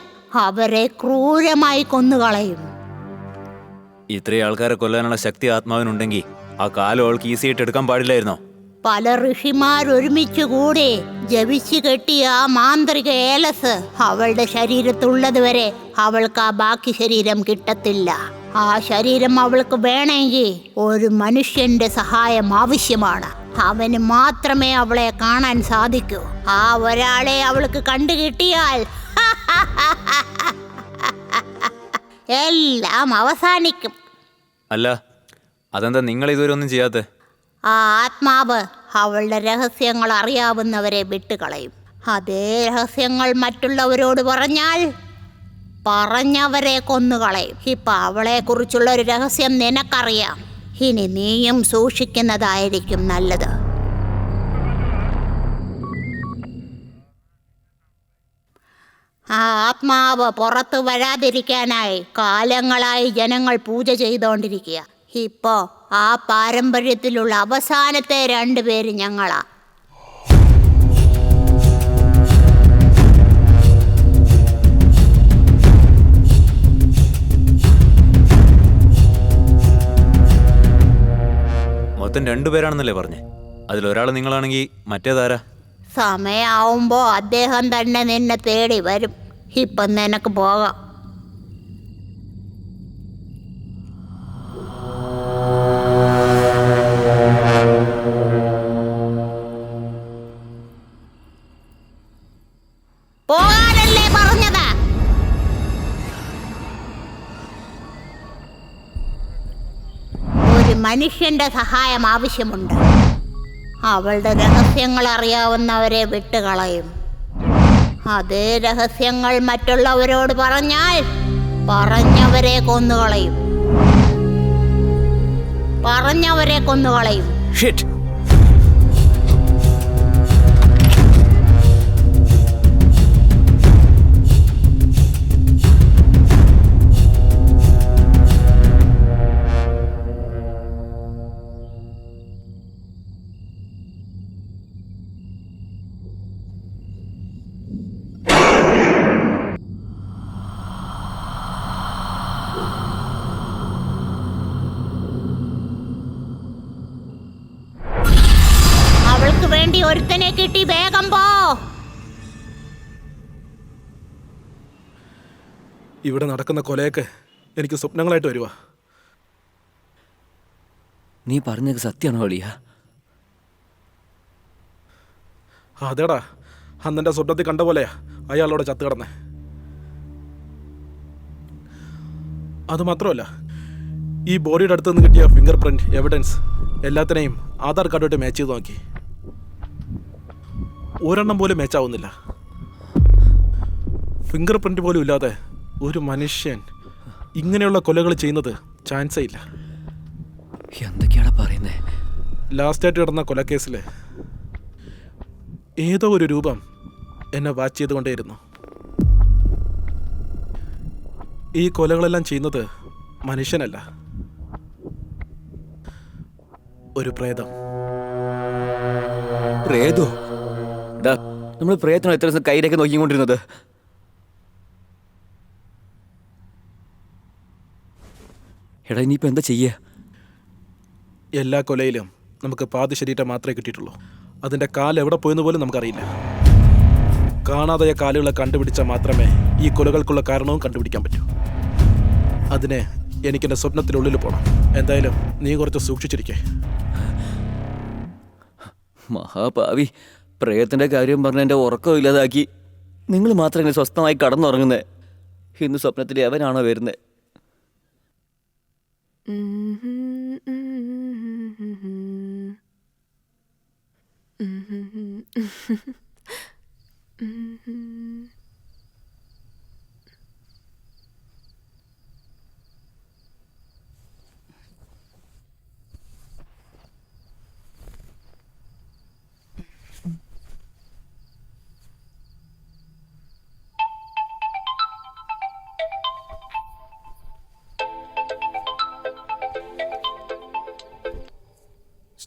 S10: അവരെ ക്രൂരമായി കൊന്നുകളയും.
S1: ഇത്രയും ആൾക്കാരെ കൊല്ലാനുള്ള ശക്തി ആത്മാവിനുണ്ടെങ്കിൽ ആ കാലം അവൾക്ക് ഈസി ആയിട്ട് എടുക്കാൻ പാടില്ലായിരുന്നോ?
S10: പല ഋഷിമാർ ഒരുമിച്ച് കൂടി ജപിച്ചു കെട്ടിയ ആ മാന്ത്രിക ഏലസ് അവളുടെ ശരീരത്തുള്ളത് വരെ അവൾക്ക് ആ ബാക്കി ശരീരം കിട്ടത്തില്ല. ആ ശരീരം അവൾക്ക് വേണമെങ്കിൽ ഒരു മനുഷ്യന്റെ സഹായം ആവശ്യമാണ്. അവന് മാത്രമേ അവളെ കാണാൻ സാധിക്കൂ. ആ ഒരാളെ അവൾക്ക് കണ്ടു കിട്ടിയാൽ എല്ലാം അവസാനിക്കും.
S1: അല്ല, അതെന്താ നിങ്ങൾ ഇതുവരെ ഒന്നും ചെയ്യാത്തെ?
S10: ആ ആത്മാവ് അവളുടെ രഹസ്യങ്ങൾ അറിയാവുന്നവരെ വിട്ടുകളയും. അതേ രഹസ്യങ്ങൾ മറ്റുള്ളവരോട് പറഞ്ഞാൽ പറഞ്ഞവരെ കൊന്നുകളയും. ഇപ്പൊ അവളെക്കുറിച്ചുള്ള ഒരു രഹസ്യം നിനക്കറിയാം. ഇനി നീയും സൂക്ഷിക്കുന്നതായിരിക്കും നല്ലത്. ആ ആത്മാവ് പുറത്തു വരാതിരിക്കാനായി കാലങ്ങളായി ജനങ്ങൾ പൂജ ചെയ്തുകൊണ്ടിരിക്കുക. ഇപ്പോ ആ പാരമ്പര്യത്തിലുള്ള അവസാനത്തെ 2 പേര് ഞങ്ങളാ.
S1: മൊത്തം 2 പേരാണെന്നല്ലേ പറഞ്ഞേ? അതിലൊരാൾ നിങ്ങളാണെങ്കിൽ മറ്റേതാരാ?
S10: സമയാവുമ്പോ അദ്ദേഹം തന്നെ നിന്നെ തേടി വരും. ഇപ്പം നിനക്ക് പോകാം. പോകാനല്ലേ പറഞ്ഞത്? ഒരു മനുഷ്യന്റെ സഹായം ആവശ്യമുണ്ട്. അവളുടെ രഹസ്യങ്ങൾ അറിയാവുന്നവരെ വിട്ടുകളയും. അതേ രഹസ്യങ്ങൾ മറ്റുള്ളവരോട് പറഞ്ഞാൽ പറഞ്ഞവരെ കൊന്നുകളയും. പറഞ്ഞവരെ കൊന്നുകളയും.
S1: ഷിറ്റ്.
S10: അവൾക്ക് വേണ്ടി ഒരുത്തനെ കിട്ടി, വേഗം പോ.
S5: ഇവിടെ നടക്കുന്ന കൊലയൊക്കെ എനിക്ക് സ്വപ്നങ്ങളായിട്ട് വരുവാ.
S4: നീ പറഞ്ഞത് സത്യമാണോ അളിയ?
S5: അതേടാ, അന്നെൻ്റെ സ്വപ്നത്തിൽ കണ്ട പോലെയാ അയാളോടെ ചത്തു കിടന്നേ. അതുമാത്രമല്ല, ഈ ബോഡിയുടെ അടുത്ത് നിന്ന് കിട്ടിയ ഫിംഗർ പ്രിന്റ് എവിഡൻസ് എല്ലാത്തിനെയും ആധാർ കാർഡുമായിട്ട് മാച്ച് ചെയ്ത് നോക്കി. ഒരെണ്ണം പോലും മാച്ചാവുന്നില്ല. ഫിംഗർ പ്രിന്റ് പോലും ഇല്ലാതെ ഒരു മനുഷ്യൻ ഇങ്ങനെയുള്ള കൊലകൾ ചെയ്യുന്നത് ചാൻസേ ഇല്ല.
S4: എന്തൊക്കെയാണ് പറയുന്നേ?
S5: ലാസ്റ്റായിട്ട് കിടന്ന കൊലക്കേസിൽ ഏതോ ഒരു രൂപം എന്നെ വാച്ച് ചെയ്തുകൊണ്ടേയിരുന്നു. ഈ കൊലകളെല്ലാം ചെയ്യുന്നത് മനുഷ്യനല്ല, ഒരു പ്രേതം.
S4: പ്രേതോ? നമ്മൾ പ്രേതത്തിനോ എത്ര ദിവസം കയ്യിലേക്ക് നോക്കിക്കൊണ്ടിരുന്നത്? എടാ, ഇനിയിപ്പോൾ എന്താ ചെയ്യുക?
S5: എല്ലാ കൊലയിലും നമുക്ക് പാതി ശരീരം മാത്രമേ കിട്ടിയിട്ടുള്ളൂ. അതിൻ്റെ കാല് എവിടെ പോയെന്ന് പോലും നമുക്കറിയില്ല. കാണാതായ കാലുകളെ കണ്ടുപിടിച്ചാൽ മാത്രമേ ഈ കൊലകൾക്കുള്ള കാരണവും കണ്ടുപിടിക്കാൻ പറ്റൂ. അതിന് എനിക്കെൻ്റെ സ്വപ്നത്തിനുള്ളിൽ പോകണം. എന്തായാലും നീ കുറച്ച് സൂക്ഷിച്ചിരിക്കേ.
S4: മഹാഭാവി, പ്രേതത്തിൻ്റെ കാര്യം പറഞ്ഞ് എൻ്റെ ഉറക്കം ഇല്ലാതാക്കി. നിങ്ങൾ മാത്രം ഇങ്ങനെ സ്വസ്ഥമായി കടന്നുറങ്ങുന്നേ. ഇന്ന് സ്വപ്നത്തിൽ അവനാണോ വരുന്നത്?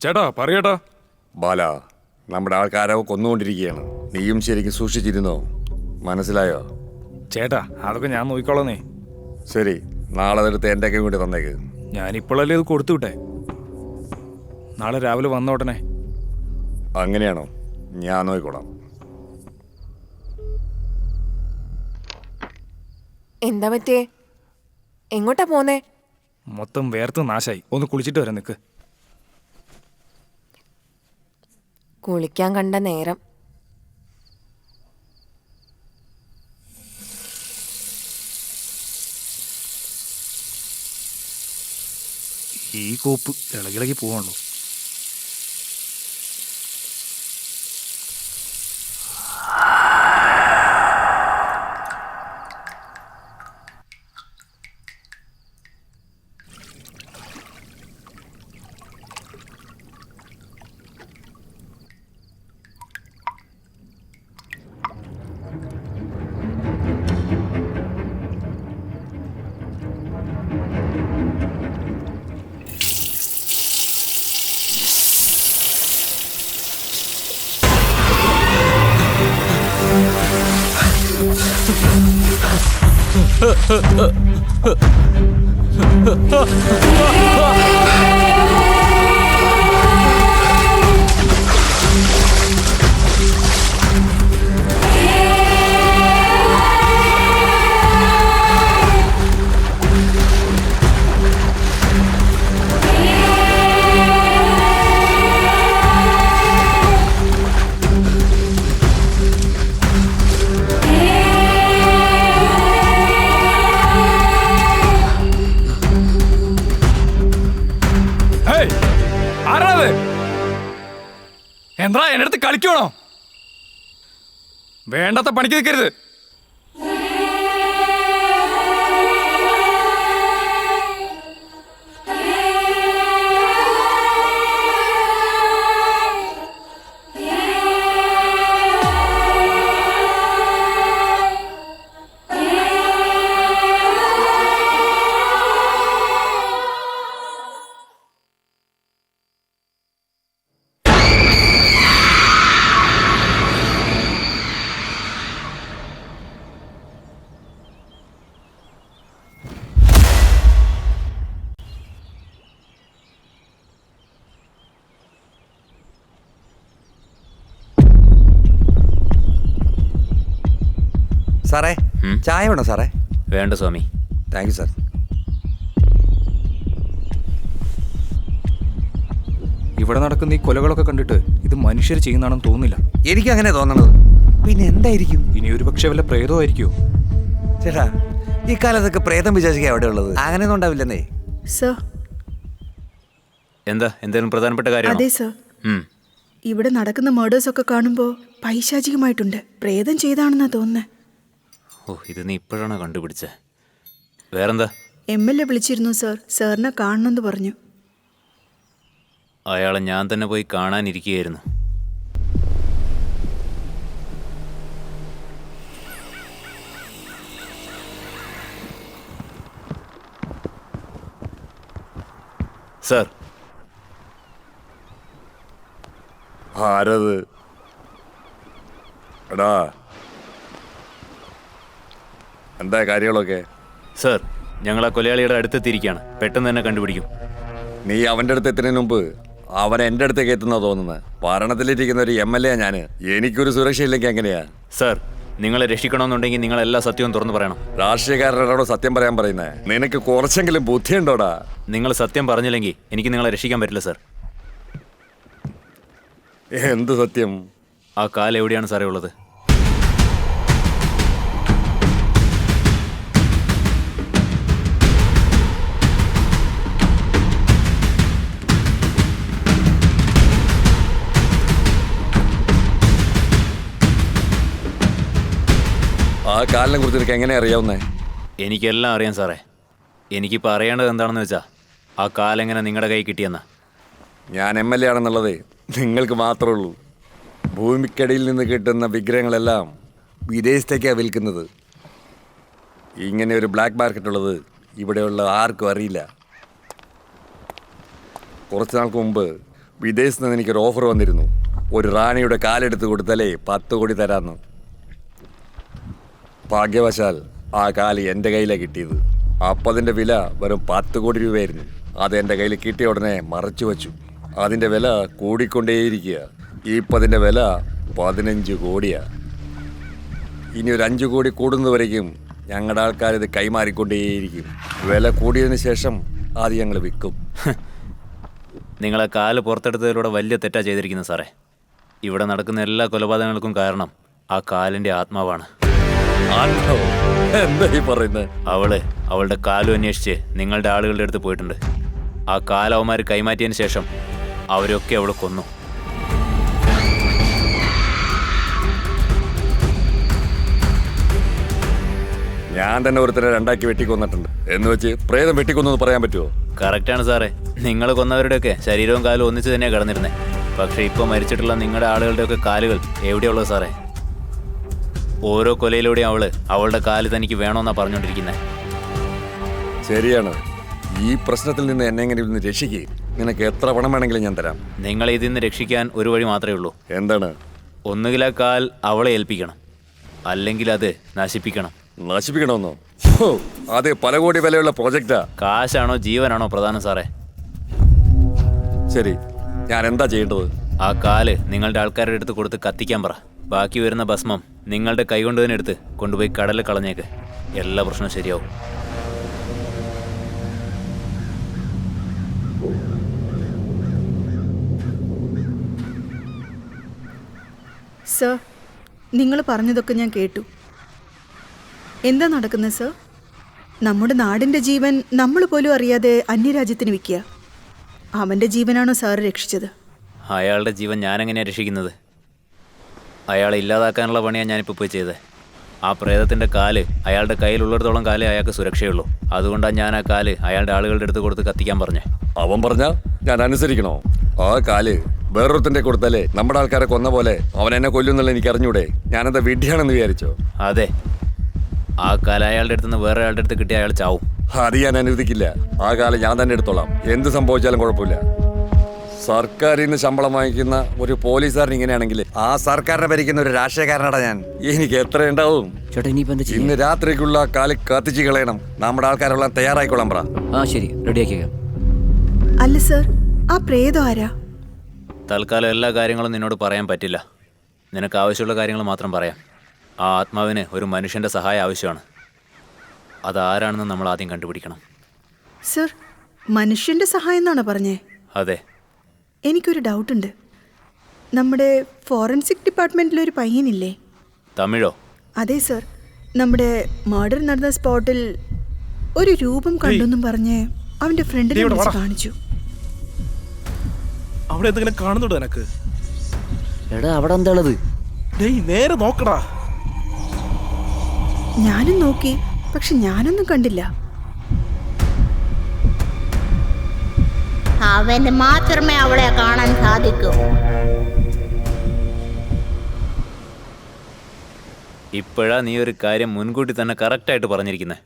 S7: ചേട്ടാ പറയട്ടാ.
S3: ബാല, നമ്മുടെ ആൾക്കാരെ കൊന്നുകൊണ്ടിരിക്കുകയാണ്. നീയും ശരിക്കും സൂക്ഷിച്ചിരുന്നോ? മനസ്സിലായോ?
S7: ചേട്ടാ, അതൊക്കെ ഞാൻ നോക്കിക്കോളന്നേ.
S3: ശരി, നാളെ അതെടുത്ത് എൻ്റെ ഒക്കെ കൂടി തന്നേക്ക്.
S7: ഞാനിപ്പോഴല്ലേ ഇത് കൊടുത്തു വിട്ടെ. നാളെ രാവിലെ വന്ന ഉടനെ.
S3: അങ്ങനെയാണോ? ഞാൻ നോക്കിക്കോളാം.
S6: എന്താ പറ്റിയേ? എങ്ങോട്ടാ പോന്നേ?
S7: മൊത്തം വേർത്ത് നാശായി. ഒന്ന് കുളിച്ചിട്ട് വരാം. നിൽക്ക്.
S6: കുളിക്കാൻ കണ്ട നേരം.
S7: ഈ കോപ്പ് ഇളകിളകി പോവാണല്ലോ. എന്താ എന്റെ അടുത്ത് കളിക്കണോ? വേണ്ടാത്ത പണിക്ക് നിൽക്കരുത്.
S3: സാറേ, ചായ വേണോ സാറേ?
S1: വേണ്ട സ്വാമി.
S3: Thank you sir.
S7: ഇവിടെ നടക്കുന്ന ഈ കൊലകളൊക്കെ കണ്ടിട്ട് ഇത് മനുഷ്യർ ചെയ്യുന്നതാണെന്ന് തോന്നുന്നില്ല.
S3: എനിക്ക് അങ്ങനെ തോന്നണത്. പിന്നെ എന്തായിരിക്കും?
S7: ഇനി ഒരു പക്ഷെ വല്ല പ്രേതമായിരിക്കുമോ?
S3: ചേട്ടാ, ഈ കാലത്തൊക്കെ പ്രേതം വിചാരിക്കുക എവിടെ ഉള്ളത്? അങ്ങനെയൊന്നും ഉണ്ടാവില്ലെന്നേ.
S8: സർ.
S1: എന്താ, എന്തെങ്കിലും പ്രധാനപ്പെട്ട കാര്യം?
S8: അതെ സർ. ഇവിടെ നടക്കുന്ന മർഡേഴ്സ് ഒക്കെ കാണുമ്പോൾ പൈശാചികമായിട്ടുണ്ട്. പ്രേതം ചെയ്താണെന്നാ തോന്നുന്നത്.
S1: ഓ, ഇത് നീ ഇപ്പോഴാണോ കണ്ടുപിടിച്ചേ? വേറെന്താ?
S8: MLA വിളിച്ചിരുന്നു സർ. സാറിനെ കാണണമെന്ന് പറഞ്ഞു.
S1: അയാളെ ഞാൻ തന്നെ പോയി കാണാനിരിക്കുകയായിരുന്നു. സർ.
S3: ആരത്? എടാ, എന്താ കാര്യങ്ങളൊക്കെ?
S1: സർ, ഞങ്ങൾ ആ കൊലയാളിയുടെ അടുത്തെത്തിയിരിക്കുകയാണ്. പെട്ടെന്ന് തന്നെ കണ്ടുപിടിക്കും.
S3: നീ അവൻ്റെ അടുത്ത് എത്തുന്നതിന് മുമ്പ് അവൻ എൻ്റെ അടുത്തേക്ക് എത്തുന്ന തോന്നുന്നത്. ഭരണത്തിലിരിക്കുന്ന ഒരു MLA ഞാൻ. എനിക്കൊരു സുരക്ഷയില്ലെങ്കിൽ എങ്ങനെയാ?
S1: സർ, നിങ്ങളെ രക്ഷിക്കണമെന്നുണ്ടെങ്കിൽ നിങ്ങൾ എല്ലാ സത്യവും തുറന്നു പറയണം.
S3: രാഷ്ട്രീയക്കാരനോടോ സത്യം പറയാൻ പറയുന്നേ? നിനക്ക് കുറച്ചെങ്കിലും ബുദ്ധിയുണ്ടോടാ?
S1: നിങ്ങൾ സത്യം പറഞ്ഞില്ലെങ്കിൽ എനിക്ക് നിങ്ങളെ രക്ഷിക്കാൻ പറ്റില്ല സർ.
S3: എന്ത് സത്യം?
S1: ആ കാൽ എവിടെയാണ് സാറേ ഉള്ളത്?
S3: ആ കാലിനെ കുറിച്ച് എനിക്ക് എങ്ങനെ അറിയാവുന്നേ?
S1: എനിക്കെല്ലാം അറിയാം സാറേ. എനിക്കിപ്പോൾ അറിയേണ്ടത് എന്താണെന്ന് വെച്ചാൽ ആ കാലെങ്ങനെ നിങ്ങളുടെ കൈ കിട്ടിയെന്നാ.
S3: ഞാൻ MLA ആണെന്നുള്ളത് നിങ്ങൾക്ക് മാത്രമേ ഉള്ളൂ. ഭൂമിക്കടിയിൽ നിന്ന് കിട്ടുന്ന വിഗ്രഹങ്ങളെല്ലാം വിദേശത്തേക്കാണ് വിൽക്കുന്നത്. ഇങ്ങനെ ഒരു ബ്ലാക്ക് മാർക്കറ്റ് ഉള്ളത് ഇവിടെയുള്ള ആർക്കും അറിയില്ല. കുറച്ച് നാൾക്ക് മുമ്പ് വിദേശത്ത് നിന്ന് എനിക്കൊരു ഓഫർ വന്നിരുന്നു. ഒരു റാണിയുടെ കാലെടുത്ത് കൊടുത്താലേ 10 കോടി തരാമെന്ന്. ഭാഗ്യവശാൽ ആ കാല് എൻ്റെ കയ്യിലാണ് കിട്ടിയത്. അപ്പം അതിൻ്റെ വില വെറും 10 കോടി രൂപയായിരുന്നു. അത് എൻ്റെ കയ്യിൽ കിട്ടിയ ഉടനെ മറച്ചു വച്ചു. അതിൻ്റെ വില കൂടിക്കൊണ്ടേയിരിക്കുക. ഇപ്പം അതിൻ്റെ വില 15 കോടിയാണ്. ഇനി ഒരു 5 കോടി കൂടുന്നതുവരേക്കും ഞങ്ങളുടെ ആൾക്കാർ ഇത് കൈമാറിക്കൊണ്ടേയിരിക്കും. വില കൂടിയതിന് ശേഷം അത് ഞങ്ങൾ വിൽക്കും.
S1: നിങ്ങളെ കാല് പുറത്തെടുത്തതിലൂടെ വലിയ തെറ്റാ ചെയ്തിരിക്കുന്നത് സാറേ. ഇവിടെ നടക്കുന്ന എല്ലാ കൊലപാതകങ്ങൾക്കും കാരണം ആ കാലിൻ്റെ ആത്മാവാണ്.
S3: എന്താ ഈ പറയുന്നത്?
S1: അവളുടെ കാലും അന്വേഷിച്ച് നിങ്ങളുടെ ആളുകളുടെ അടുത്ത് പോയിട്ടുണ്ട്. ആ കാലവന്മാർ കൈമാറ്റിയതിന് ശേഷം അവരൊക്കെ അവളെ കൊന്നു.
S3: ഞാൻ തന്നെ ഒരുത്തരെ രണ്ടാക്കി വെട്ടിക്കൊന്നിട്ടുണ്ട് എന്ന് വെച്ച് പ്രേതം വെട്ടിക്കൊന്നു പറയാൻ പറ്റുമോ?
S1: കറക്റ്റാണ് സാറേ. നിങ്ങൾ കൊന്നവരുടെയൊക്കെ ശരീരവും കാലും ഒന്നിച്ച് തന്നെയാണ് കിടന്നിരുന്നത്. പക്ഷേ ഇപ്പോൾ മരിച്ചിട്ടുള്ള നിങ്ങളുടെ ആളുകളുടെയൊക്കെ കാലുകൾ എവിടെയുള്ളത് സാറേ? ഓരോ കൊലയിലൂടെയും അവളുടെ കാല് തനിക്ക് വേണമെന്നാണ് പറഞ്ഞുകൊണ്ടിരിക്കുന്നത്.
S3: ശരിയാണ്. ഈ പ്രശ്നത്തിൽ നിന്ന് എന്നെ എങ്ങനെ ഒന്ന് രക്ഷിക്കുക. നിനക്ക് എത്ര പണം വേണമെങ്കിലും ഞാൻ തരാം.
S1: നിങ്ങളെ ഇതിൽ നിന്ന് രക്ഷിക്കാൻ ഒരു വഴി മാത്രമേ ഉള്ളൂ.
S3: എന്താണ്?
S1: ഒന്നുകിൽ ആ കാൽ അവളെ ഏൽപ്പിക്കണം, അല്ലെങ്കിൽ അത് നശിപ്പിക്കണം.
S3: നശിപ്പിക്കണമെന്നോ? അത് പല കോടി വിലയുള്ള പ്രോജക്റ്റാ.
S1: കാശാണോ ജീവനാണോ പ്രധാനം സാറേ?
S3: ശരി, ഞാൻ എന്താ ചെയ്യേണ്ടത്?
S1: ആ കാല് നിങ്ങളുടെ ആൾക്കാരുടെ അടുത്ത് കൊടുത്ത് കത്തിക്കാൻ പറ. ബാക്കി വരുന്ന ഭസ്മം നിങ്ങളുടെ കൈകൊണ്ട് തന്നെ എടുത്ത് കൊണ്ടുപോയി കടലിൽ കളഞ്ഞേക്ക്. എല്ലാ പ്രശ്നവും ശരിയാവും.
S8: സർ, നിങ്ങൾ പറഞ്ഞതൊക്കെ ഞാൻ കേട്ടു. എന്താ നടക്കുന്നത് സർ? നമ്മുടെ നാടിൻ്റെ ജീവൻ നമ്മൾ പോലും അറിയാതെ അന്യരാജ്യത്തിന് വിൽക്കുക. അവൻ്റെ ജീവനാണോ സാറ് രക്ഷിച്ചത്?
S1: അയാളുടെ ജീവൻ ഞാനെങ്ങനെയാണ് രക്ഷിക്കുന്നത്? അയാളെ ഇല്ലാതാക്കാനുള്ള പണിയാണ് ഞാനിപ്പോൾ പോയി ചെയ്തത്. ആ പ്രേതത്തിൻ്റെ കാല് അയാളുടെ കയ്യിലുള്ളിടത്തോളം കാലേ അയാൾക്ക് സുരക്ഷയുള്ളൂ. അതുകൊണ്ടാണ് ഞാൻ ആ കാല് അയാളുടെ ആളുകളുടെ അടുത്ത് കൊടുത്ത് കത്തിക്കാൻ പറഞ്ഞേ.
S3: അവൻ പറഞ്ഞാൽ ഞാൻ അനുസരിക്കണോ? ആ കാല് വേറൊരുത്തൻ്റെ കൊടുത്താലേ നമ്മുടെ ആൾക്കാരെ കൊന്ന പോലെ അവൻ എന്നെ കൊല്ലുന്നുള്ള എനിക്ക് അറിഞ്ഞൂടെ? ഞാനെന്താ വിഡ്ഢിയാണെന്ന് വിചാരിച്ചോ?
S1: അതെ, ആ കാല അയാളുടെ അടുത്ത് നിന്ന് വേറെ അയാളുടെ അടുത്ത് കിട്ടിയ അയാൾ ചാവും.
S3: അത് ഞാൻ അനുവദിക്കില്ല. ആ കാലം ഞാൻ തന്നെ എടുത്തോളാം. എന്ത് സംഭവിച്ചാലും കുഴപ്പമില്ല. സർക്കാരിൽ നിന്ന് ശമ്പളം വാങ്ങിക്കുന്ന ഒരു പോലീസുകാരൻ ഇങ്ങനെയാണെങ്കിൽ ആ സർക്കാരിനെ ഭരിക്കുന്ന ഒരു രാഷ്ട്രീയക്കാരനാടാ ഞാൻ. എനിക്ക് എത്ര ഉണ്ടാവും?
S4: ചേട്ടാ ഇനിയിപ്പോൾ എന്താ
S3: ഇന്ന് രാത്രിക്കുള്ള കാല് കത്തിച്ച് കളയണം. നമ്മുടെ ആൾക്കാരെല്ലാം തയ്യാറായിക്കോളാം പറ.
S4: ആ ശരി, റെഡിയാക്കിക്കാം.
S8: അല്ല സർ, ആ പ്രേതം ആരാ?
S1: തൽക്കാലം എല്ലാ കാര്യങ്ങളും നിന്നോട് പറയാൻ പറ്റില്ല. നിനക്ക് ആവശ്യമുള്ള കാര്യങ്ങൾ മാത്രം പറയാം. ആ ആത്മാവിന് ഒരു മനുഷ്യൻ്റെ സഹായം ആവശ്യമാണ്. അതാരാണെന്ന് നമ്മൾ ആദ്യം കണ്ടുപിടിക്കണം.
S8: സർ, മനുഷ്യൻ്റെ സഹായം എന്നാണോ പറഞ്ഞേ?
S1: അതെ.
S8: എനിക്കൊരു ഡൗട്ടുണ്ട്. നമ്മുടെ ഫോറൻസിക് ഡിപ്പാർട്ട്മെൻറ്റിലൊരു പയ്യനില്ലേ?
S1: തമിഴോ?
S8: അതെ സർ, നമ്മുടെ മർഡർ നടന്ന സ്പോട്ടിൽ ഒരു രൂപം കണ്ടെന്നും പറഞ്ഞ് അവൻ്റെ ഫ്രണ്ടിനെ വിളിച്ച് കാണിച്ചു.
S5: അവിടെ എന്തെങ്കിലും കാണുന്നുണ്ടോ എനക്ക്?
S4: എടാ അവിടെ എന്താ ഉള്ളത്?
S5: നേരെ നോക്കടാ.
S8: ഞാനും നോക്കി, പക്ഷെ ഞാനൊന്നും കണ്ടില്ല.
S10: അവന് മാത്രമേ അവളെ കാണാൻ സാധിക്കൂ.
S1: ഇപ്പോഴാ നീ ഒരു കാര്യം മുൻകൂട്ടി തന്നെ കറക്റ്റായിട്ട് പറഞ്ഞിരിക്കുന്നത്.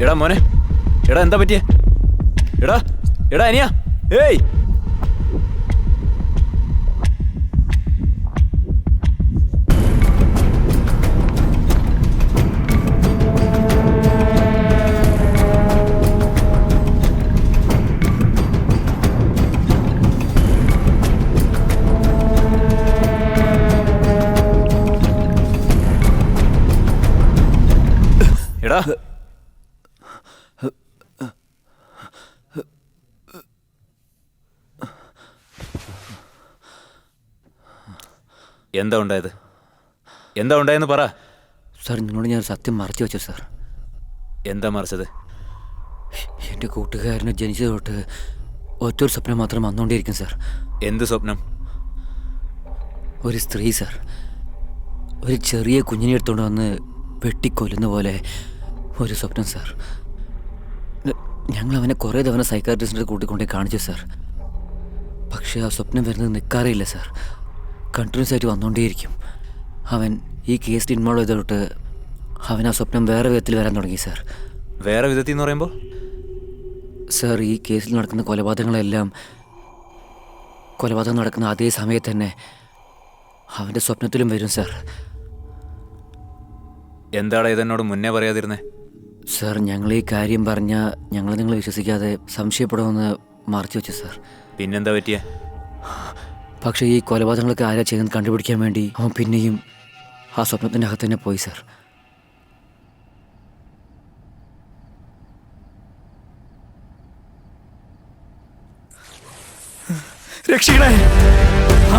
S1: എടാ മോനെ, എടാ എന്താ പറ്റിയേ? എടാ എടാ അനിയാ, ഏയ് എടാ എന്താ ഉണ്ടായത്? എന്താ ഉണ്ടായെന്ന് പറ.
S4: സാർ നിങ്ങളോട് ഞാൻ സത്യം മറച്ചു വെച്ചു സാർ.
S1: എന്താ മറിച്ചത്?
S4: എൻ്റെ കൂട്ടുകാരനെ ജനിച്ചത് തൊട്ട് ഒറ്റൊരു സ്വപ്നം മാത്രം വന്നുകൊണ്ടേയിരിക്കും സാർ.
S1: എന്ത് സ്വപ്നം?
S4: ഒരു സ്ത്രീ സാർ, ഒരു ചെറിയ കുഞ്ഞിനെ എടുത്തുകൊണ്ട് വന്ന് വെട്ടിക്കൊല്ലുന്ന പോലെ ഒരു സ്വപ്നം സാർ. ഞങ്ങൾ അവനെ കുറേ തവണ സൈക്കാട്രിസ്റ്റിൻ്റെ കൂട്ടിക്കൊണ്ടേ കാണിച്ചു സാർ. പക്ഷേ ആ സ്വപ്നം വരുന്നത് നിൽക്കാറില്ല സാർ. കണ്ടിന്യൂസ് ആയിട്ട് വന്നുകൊണ്ടേയിരിക്കും. അവൻ ഈ കേസിൽ ഇൻവോൾവ് ചെയ്ത തൊട്ട് അവൻ ആ സ്വപ്നം വേറെ വിധത്തിൽ വരാൻ തുടങ്ങി സാർ.
S1: വേറെ വിധത്തിൽ എന്ന് പറയുമ്പോൾ?
S4: സാർ, ഈ കേസിൽ നടക്കുന്ന കൊലപാതകങ്ങളെല്ലാം കൊലപാതകം നടക്കുന്ന അതേ സമയത്ത് തന്നെ അവൻ്റെ സ്വപ്നത്തിലും വരും സാർ.
S1: എന്താടാ ഇതെന്നോട് മുന്നേ പറയാതിരുന്നേ?
S4: സാർ, ഞങ്ങൾ ഈ കാര്യം പറഞ്ഞാൽ ഞങ്ങൾ നിങ്ങൾ വിശ്വസിക്കാതെ സംശയപ്പെടുമെന്ന് മറച്ചു വെച്ചു സാർ.
S1: പിന്നെന്താ പറ്റിയേ?
S4: പക്ഷേ ഈ കൊലപാതകങ്ങളൊക്കെ ആരാ ചെയ്യുന്നത് കണ്ടുപിടിക്കാൻ വേണ്ടി അവൻ പിന്നെയും ആ സ്വപ്നത്തിൻ്റെ അകത്ത് തന്നെ പോയി സാർ.
S7: രക്ഷിക്കണേ,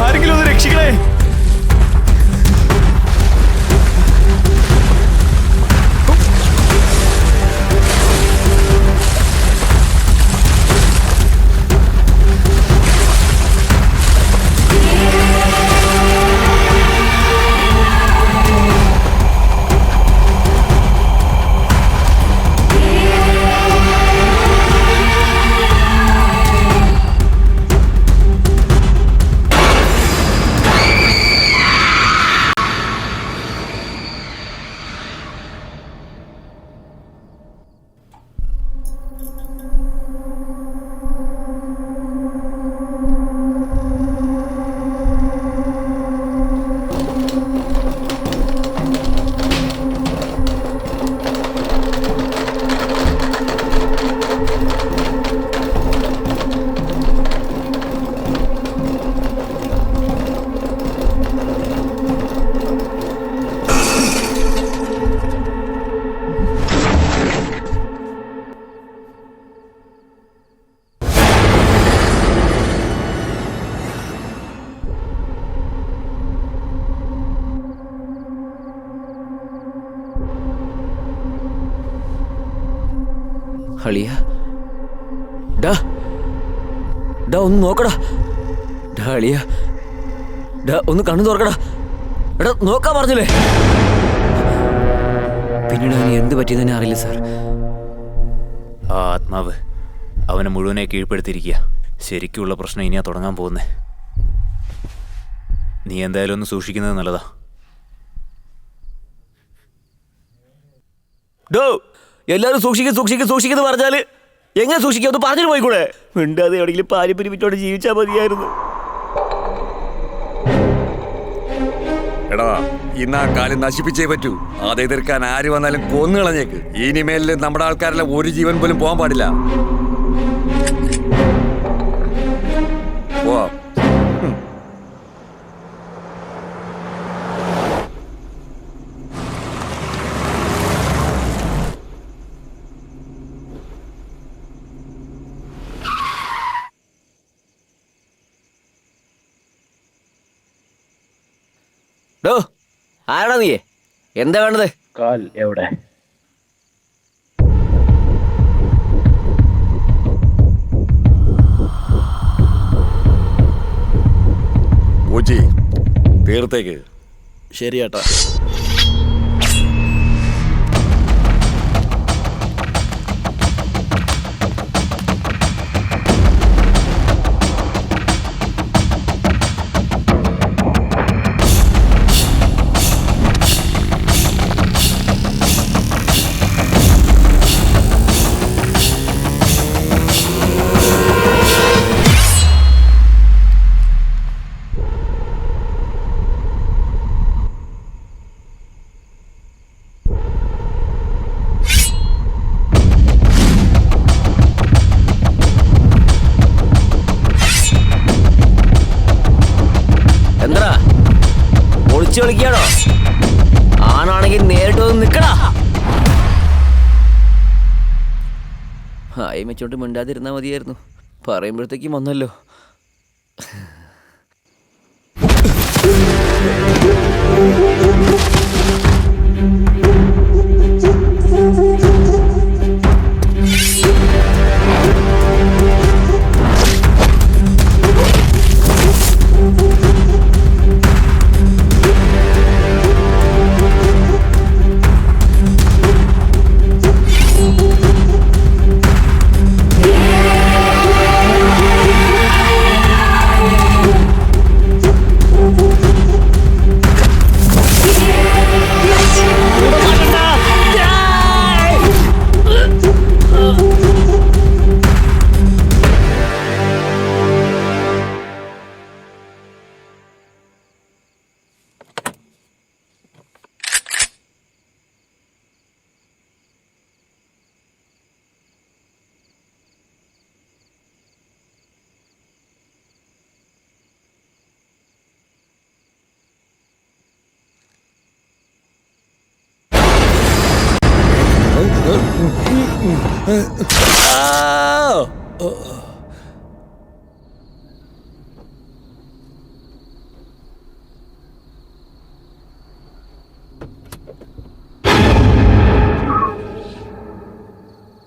S7: ആരെങ്കിലും ഒന്ന് രക്ഷിക്കണേ.
S4: അളിയ, ഡാ ഡാ ഒന്ന് നോക്കടാ. ഡാ അളിയ, ഡാ ഒന്ന് കണ്ണു തുറക്കടാ. എടാ നോക്കാൻ പറഞ്ഞില്ലേ? പിന്നീട് അവന് എന്ത് പറ്റിയെന്ന് അറിയില്ല സാർ.
S1: ആ ആത്മാവ് അവനെ മുഴുവനെ കീഴ്പ്പെടുത്തിയിരിക്കുക. ശരിക്കുള്ള പ്രശ്നം ഇനിയാ തുടങ്ങാൻ പോകുന്നേ. നീ എന്തായാലും ഒന്ന് സൂക്ഷിക്കുന്നത് നല്ലതാ.
S4: ഡോ എല്ലാവരും സൂക്ഷിക്കുന്നു പറഞ്ഞാല് എങ്ങനെ സൂക്ഷിക്കുക? ഒന്ന് പറഞ്ഞിട്ട് പോയിക്കൂടെ? മിണ്ടാതെ എവിടെയെങ്കിലും പാരിപ്പരി വിറ്റോട് ജീവിച്ചാൽ മതിയായിരുന്നു.
S3: എടാ, ഇന്ന് ആ കാലം നശിപ്പിച്ചേ പറ്റൂ. അത് എതിർക്കാൻ ആര് വന്നാലും കൊന്നു കളഞ്ഞേക്ക്. ഇനിമേലിൽ നമ്മുടെ ആൾക്കാരെല്ലാം ഒരു ജീവൻ പോലും പോകാൻ പാടില്ല. പോവാ.
S4: ഡോ ആരാടാ നീ? എന്താ വേണ്ടത്?
S5: കാൽ എവിടെ?
S3: പൂച്ചി തീർത്തേക്ക്.
S5: ശരിയേട്ടാ.
S4: എന്താ ഒളിച്ചു കളിക്കാണോ? ആണാണെങ്കിൽ നേരിട്ട് വന്ന് നിക്കടാ. ആയി വെച്ചോണ്ട് മിണ്ടാതിരുന്നാ മതിയായിരുന്നു. പറയുമ്പോഴത്തേക്കും വന്നല്ലോ.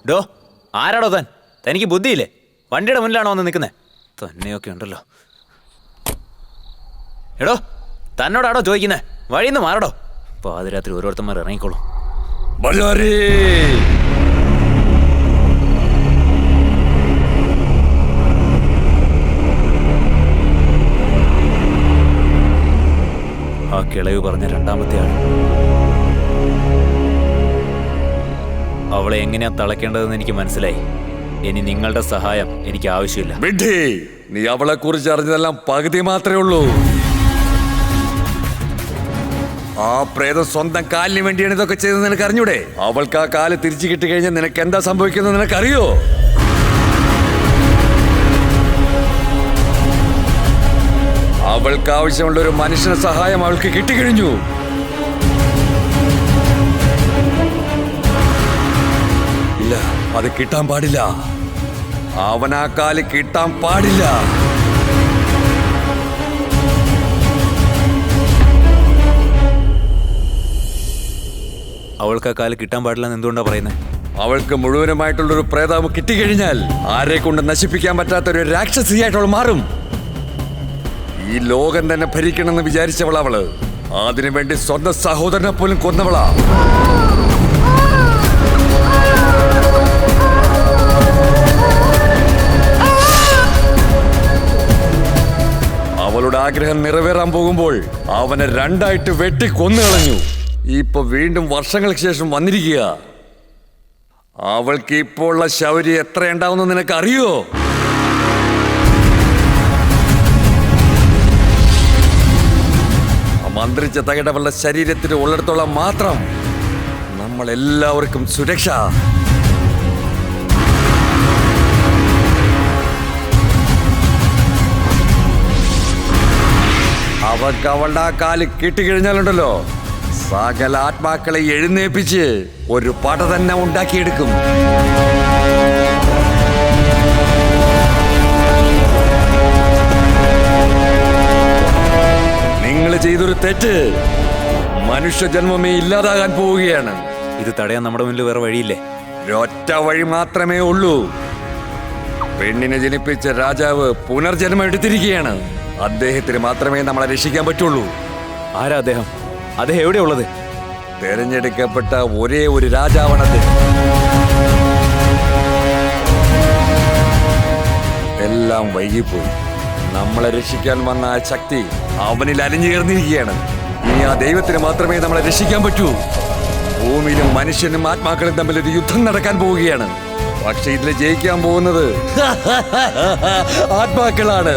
S1: ഡോ ആരാടോ താൻ? തനിക്ക് ബുദ്ധിയില്ലേ? വണ്ടിയുടെ മുന്നിലാണോ വന്ന് നിൽക്കുന്നത്? തന്നെയൊക്കെ ഉണ്ടല്ലോ. എടോ തന്നോടാടോ ചോദിക്കുന്നത്? വഴിയിൽ നിന്ന് മാറടോ. പാതിരാത്രി ഓരോരുത്തന്മാർ ഇറങ്ങിക്കോളും.
S3: ബജാരി
S1: ആ കിളവ് പറഞ്ഞ രണ്ടാമത്തെ ആൾ. അവളെ എങ്ങനെയാ തളയ്ക്കേണ്ടതെന്ന് എനിക്ക് മനസ്സിലായി. ഇനി നിങ്ങളുടെ സഹായം എനിക്ക് ആവശ്യമില്ല.
S3: വിഡ്ഢി, നീ അവളെ കുറിച്ച് അറിഞ്ഞതെല്ലാം പകുതി മാത്രമേ ഉള്ളൂ. ആ പ്രേതം സ്വന്തം കാലിന് വേണ്ടിയാണ് ഇതൊക്കെ ചെയ്തത് നിനക്ക് അറിഞ്ഞൂടെ? അവൾക്ക് ആ കാല് തിരിച്ചു കിട്ടിക്കഴിഞ്ഞാൽ നിനക്ക് എന്താ സംഭവിക്കുന്നത് നിനക്കറിയോ? അവൾക്ക് ആവശ്യമുള്ള ഒരു മനുഷ്യന്റെ സഹായം അവൾക്ക് കിട്ടിക്കഴിഞ്ഞു. ഇല്ല, അത് കിട്ടാൻ പാടില്ല. അവൻ ആ കാല് കിട്ടാൻ പാടില്ല.
S1: അവൾക്ക് ആ കാല് കിട്ടാൻ പാടില്ലെന്ന് എന്തുകൊണ്ടാ പറയുന്നത്?
S3: അവൾക്ക് മുഴുവനുമായിട്ടുള്ളൊരു പ്രേതാവ് കിട്ടിക്കഴിഞ്ഞാൽ ആരെ കൊണ്ട് നശിപ്പിക്കാൻ പറ്റാത്തൊരു രാക്ഷസിയായിട്ട് അവൾ മാറും. ഈ ലോകം തന്നെ ഭരിക്കണമെന്ന് വിചാരിച്ചവള അവള്. അതിനുവേണ്ടി സ്വന്തം സഹോദരനെ പോലും കൊന്നവളാ. അവളുടെ ആഗ്രഹം നിറവേറാൻ പോകുമ്പോൾ അവനെ രണ്ടായിട്ട് വെട്ടി കൊന്നുകളഞ്ഞു. ഇപ്പൊ വീണ്ടും വർഷങ്ങൾക്ക് ശേഷം വന്നിരിക്കുക. അവൾക്ക് ഇപ്പോൾ ഉള്ള ശൗര്യം എത്രയുണ്ടാവുന്ന നിനക്ക് അറിയോ? മന്ത്രിച്ച തകിടവളുടെ ശരീരത്തിന് ഉള്ളിടത്തോളം മാത്രം നമ്മളെല്ലാവർക്കും സുരക്ഷ. അവർക്ക് അവളുടെ ആ കാല് കിട്ടിക്കഴിഞ്ഞാലുണ്ടല്ലോ, സകല ആത്മാക്കളെ എഴുന്നേപ്പിച്ച് ഒരു പട തന്നെ ഉണ്ടാക്കിയെടുക്കും. നിങ്ങൾ ചെയ്തൊരു തെറ്റ് മനുഷ്യജന്മമേ ഇല്ലാതാകാൻ പോവുകയാണ്.
S1: ഇത് തടയാൻ നമ്മുടെ മുന്നിൽ വേറെ വഴിയില്ലേ?
S3: ഒരൊറ്റ വഴി മാത്രമേ ഉള്ളൂ. പെണ്ണിനെ ജനിപ്പിച്ച രാജാവ് പുനർജന്മം എടുത്തിരിക്കുകയാണ്. അദ്ദേഹത്തിന് മാത്രമേ നമ്മളെ രക്ഷിക്കാൻ പറ്റുള്ളൂ.
S1: ആരാ അദ്ദേഹം? അദ്ദേഹം എവിടെയാ ഉള്ളത്?
S3: തെരഞ്ഞെടുക്കപ്പെട്ട ഒരേ ഒരു രാജാവാണത്. എല്ലാം വൈകിപ്പോയി. നമ്മളെ രക്ഷിക്കാൻ വന്ന ആ ശക്തി അവനിൽ അലിഞ്ഞു ചേർന്നിരിക്കുകയാണ്. ഇനി ആ ദൈവത്തിന് മാത്രമേ നമ്മളെ രക്ഷിക്കാൻ പറ്റൂ. ഭൂമിയിലും മനുഷ്യനും ആത്മാക്കളും തമ്മിൽ ഒരു യുദ്ധം നടക്കാൻ പോവുകയാണ്. പക്ഷെ ഇതിൽ ജയിക്കാൻ പോകുന്നത് ആത്മാക്കളാണ്.